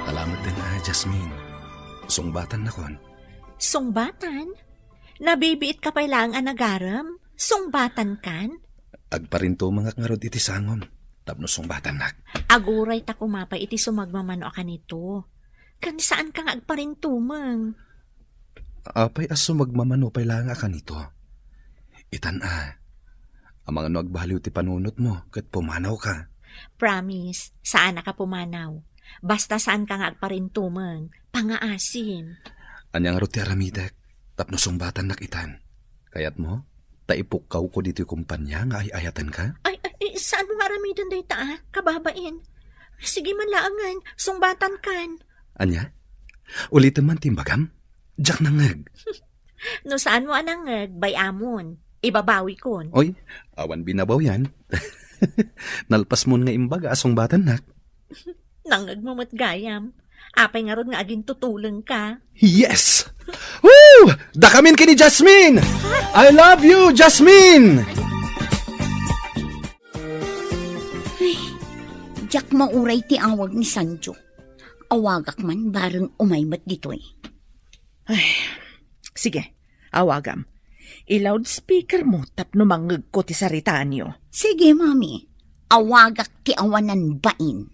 Salamat din Jasmine. sungbatan na kon. Sungbatan? Nabibiit ka pa lang ang nagaram? Sungbatan kan? Agparinto mga ngarod iti sangom. Tapno sungbatan nak. Aguray ta kumapay iti sumagmamano ka nito. Kan saan ka nga agparintumang? Apay aso magmamano pay lang ka nito. Itan ang mga nagbaliw ti panunot mo kat pumanaw ka. Promise, saan na ka pumanaw? Basta saan ka nga agparintumang, pangaasim. Anyang roti aramidek, tapno sungbatan nakitan. Kayat mo, taipukaw ko dito yung kumpanya nga ay ayatan ka? Ay, saan mo nga aramidan day ta, kababain? Sige man laangan, sungbatan kan. Anya? Ulitin man timbagam? Diyak nangag. No saan mo anangag, bay amon? Ibabawi kon. Oy, awan binabaw yan. Nalpas mo nga imbaga asong batan nak. Nangag mo matgayam. Apay nga ron nga aging tutulong ka. Yes! Woo! Dakamin kini Jasmine! I love you, Jasmine! Jack mauray ti awag ni Sanjo. Awagak man bareng umaymat ditoy. Ay, sige, awagam. I-loudspeaker mo tapno mangeg ko ti sarita niyo. Sige, mami. Awagak ti awanan bain.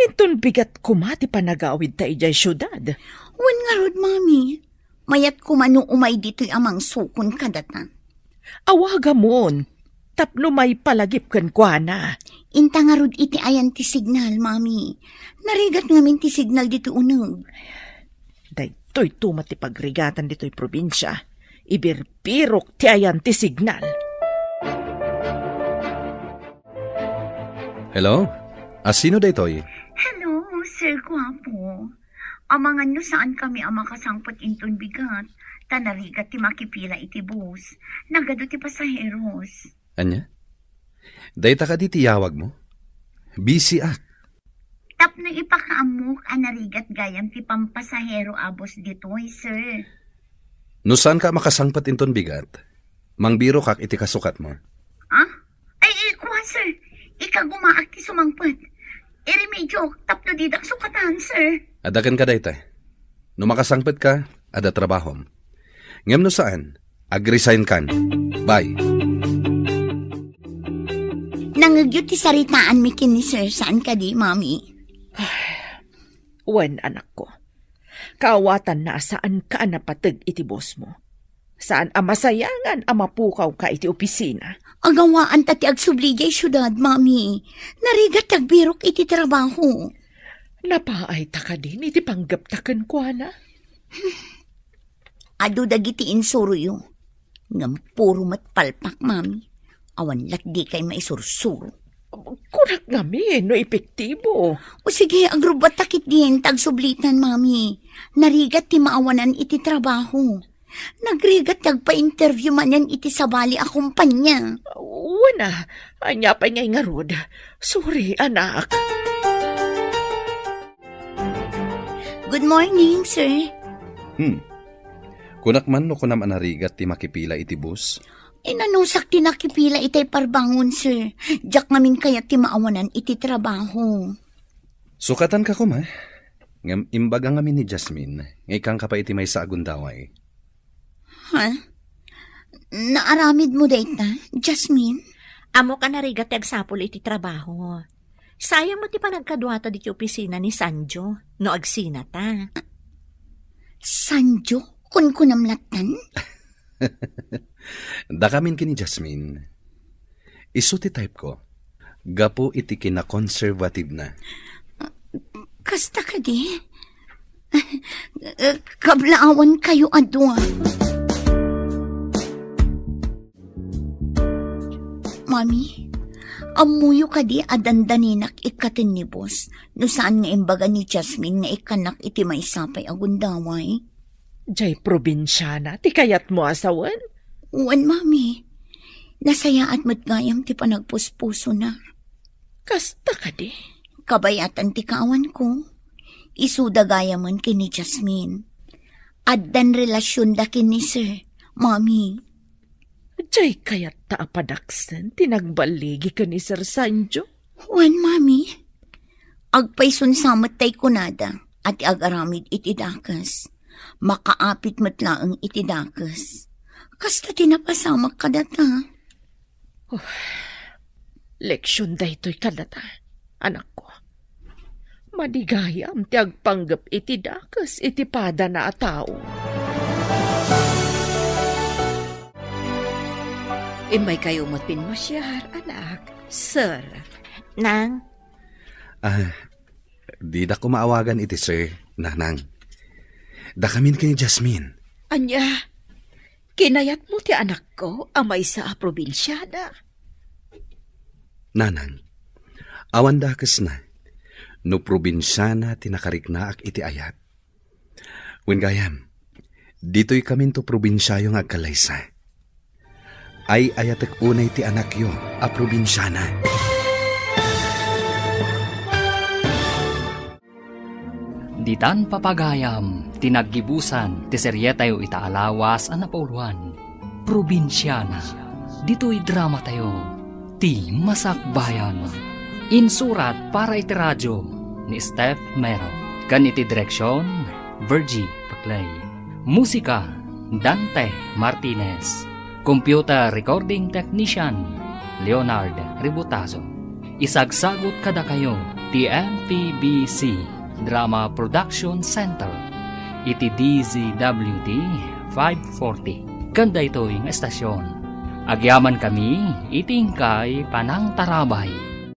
Inton bigat kumati pa nagawid ta ijay syudad. Wan nga rod, mami. Mayat kumano umay dito'y amang sukon kadatan. Awagamon, tapno may palagip kan kuana. Inta nga rod iti ayan ti signal, mami. Narigat ngamin ti signal dito uneg. Daytoy tumat ti pagrigatan dito'y probinsya. Ibirpirok ti ayan ti signal. Hello? Sino daytoy? Hello, Sir Guapo. Amangan no saan kami ang makasangpot inton bigat. Tanarigat ti makipila iti bus. Nagado ti pasaheros. Anya? Dayta ka di tiyawag mo? Busy ak. Tapno ipakaamok ang narigat gayam ti pampasahero abos ditoy, sir. No saan ka makasangpat inton bigat? Mangbiro kak iti kasukat mo. Ah? Ay, kuha, sir. Ikagumaak ti sumangpot. Iremedyo, tapno didak sukatan, sir. Adakan ka dayta. No makasangpat ka, ada trabahom. Ngem no saan? Ag-resign kan. Bye. Nangagyot ti saritaan mi kini, sir. Saan ka di, mami? Wen, anak ko. Kaawatan na saan ka napatag iti boss mo. Saan amasayangan amapukaw ka iti opisina. Agawaan tati agsubligay syudad, mami. Narigat tagbirok iti trabaho. Napaay ta ka din iti panggaptakan ko na. Ado dagiti insuruyo. Ngam puro matpalpak, mami. Awan lat di kay maisursuro. Kurak ngamin, no epektibo. O sige, agrubat takit din, tagsublitan, mami. Narigat ti maawanan iti trabaho. Nagrigat tagpa-interview man yan iti sabali a kumpanya. Wana, anya pa ngay nga rod. Sorry, anak. Good morning, sir. Kunak man no kunam anarigat ti makipila iti bus? Inanusak ti nakipila itay parbangon, sir. Diyak ngamin kaya ti maawanan iti trabaho. Sukatan ka kuma. Ngam imbaga ngamin ni Jasmine. Ngay kang kapa iti may sa agundaway. Ha? Naaramid mo dayta, Jasmine? Amo ka narigat ti agsapol iti trabaho. Sayang mo ti panagkadwata di ti opisina ni Sanjo, no agsina ta. Sanjo? Kun kunamlatan? Dakamin kini Jasmine. Isu ti type ko. Gapo iti kina-conservative na. Kasta ka di? Kablaawan kayo adwa. Mami, amuyo ka di adandaninak ikatin ni boss. No saan nga imbaga ni Jasmine nga ikanak iti maisapay agundaway? Jay probinsyana, ti kayat mo asawan? Uwan, mami. Nasaya at matgayam ti panagpuspuso na. Kasta ka di? Kabayatan ti kaawan ko. Isuda gayaman kini Jasmine. Addan relasyon da kini sir, mami. Jay kayat ta apadaksan, tinagbaligi ka ni Sir Sanjo? Uwan, mami. Agpaysun samat tay kunada. at agaramid iti dakas. Makaapit matlaang iti dakas. Kasta tinapasamak kadata. Leksyon daytoy kadata, anak ko. Madigayam ti agpanggap iti dakas iti pada na a tao. Imay kayo matpinmasyar, anak. Sir. Nang, Di da ko maawagan iti sir, nanang. Da kamin kini Jasmine. Anya, kinayat mo ti anak ko amay sa probinsyana. Nanang, awan dakas na. No probinsyana tinakariknaak iti ayat. Wen gayam, dito'y kamin to probinsyayong agkalaysa. Ay ayatek unay ti anak yo, a probinsyana. Ditan papagayam, tinaggibusan, ti serye tayo itaalawas ang napauluan. Probinsyana, dito'y drama tayo, ti Masakbayan. Insurat para iti radyo ni Steph Mero. Kan iti direksyon, Virgie Paclay. Musika, Dante Martinez. Computer Recording Technician, Leonard Ributazo. Isagsagot kada kayo, ti MPBC Drama Production Center. Iti DZWD 540. Kanda ito yung estasyon. Agyaman kami, itingkay panang tarabay.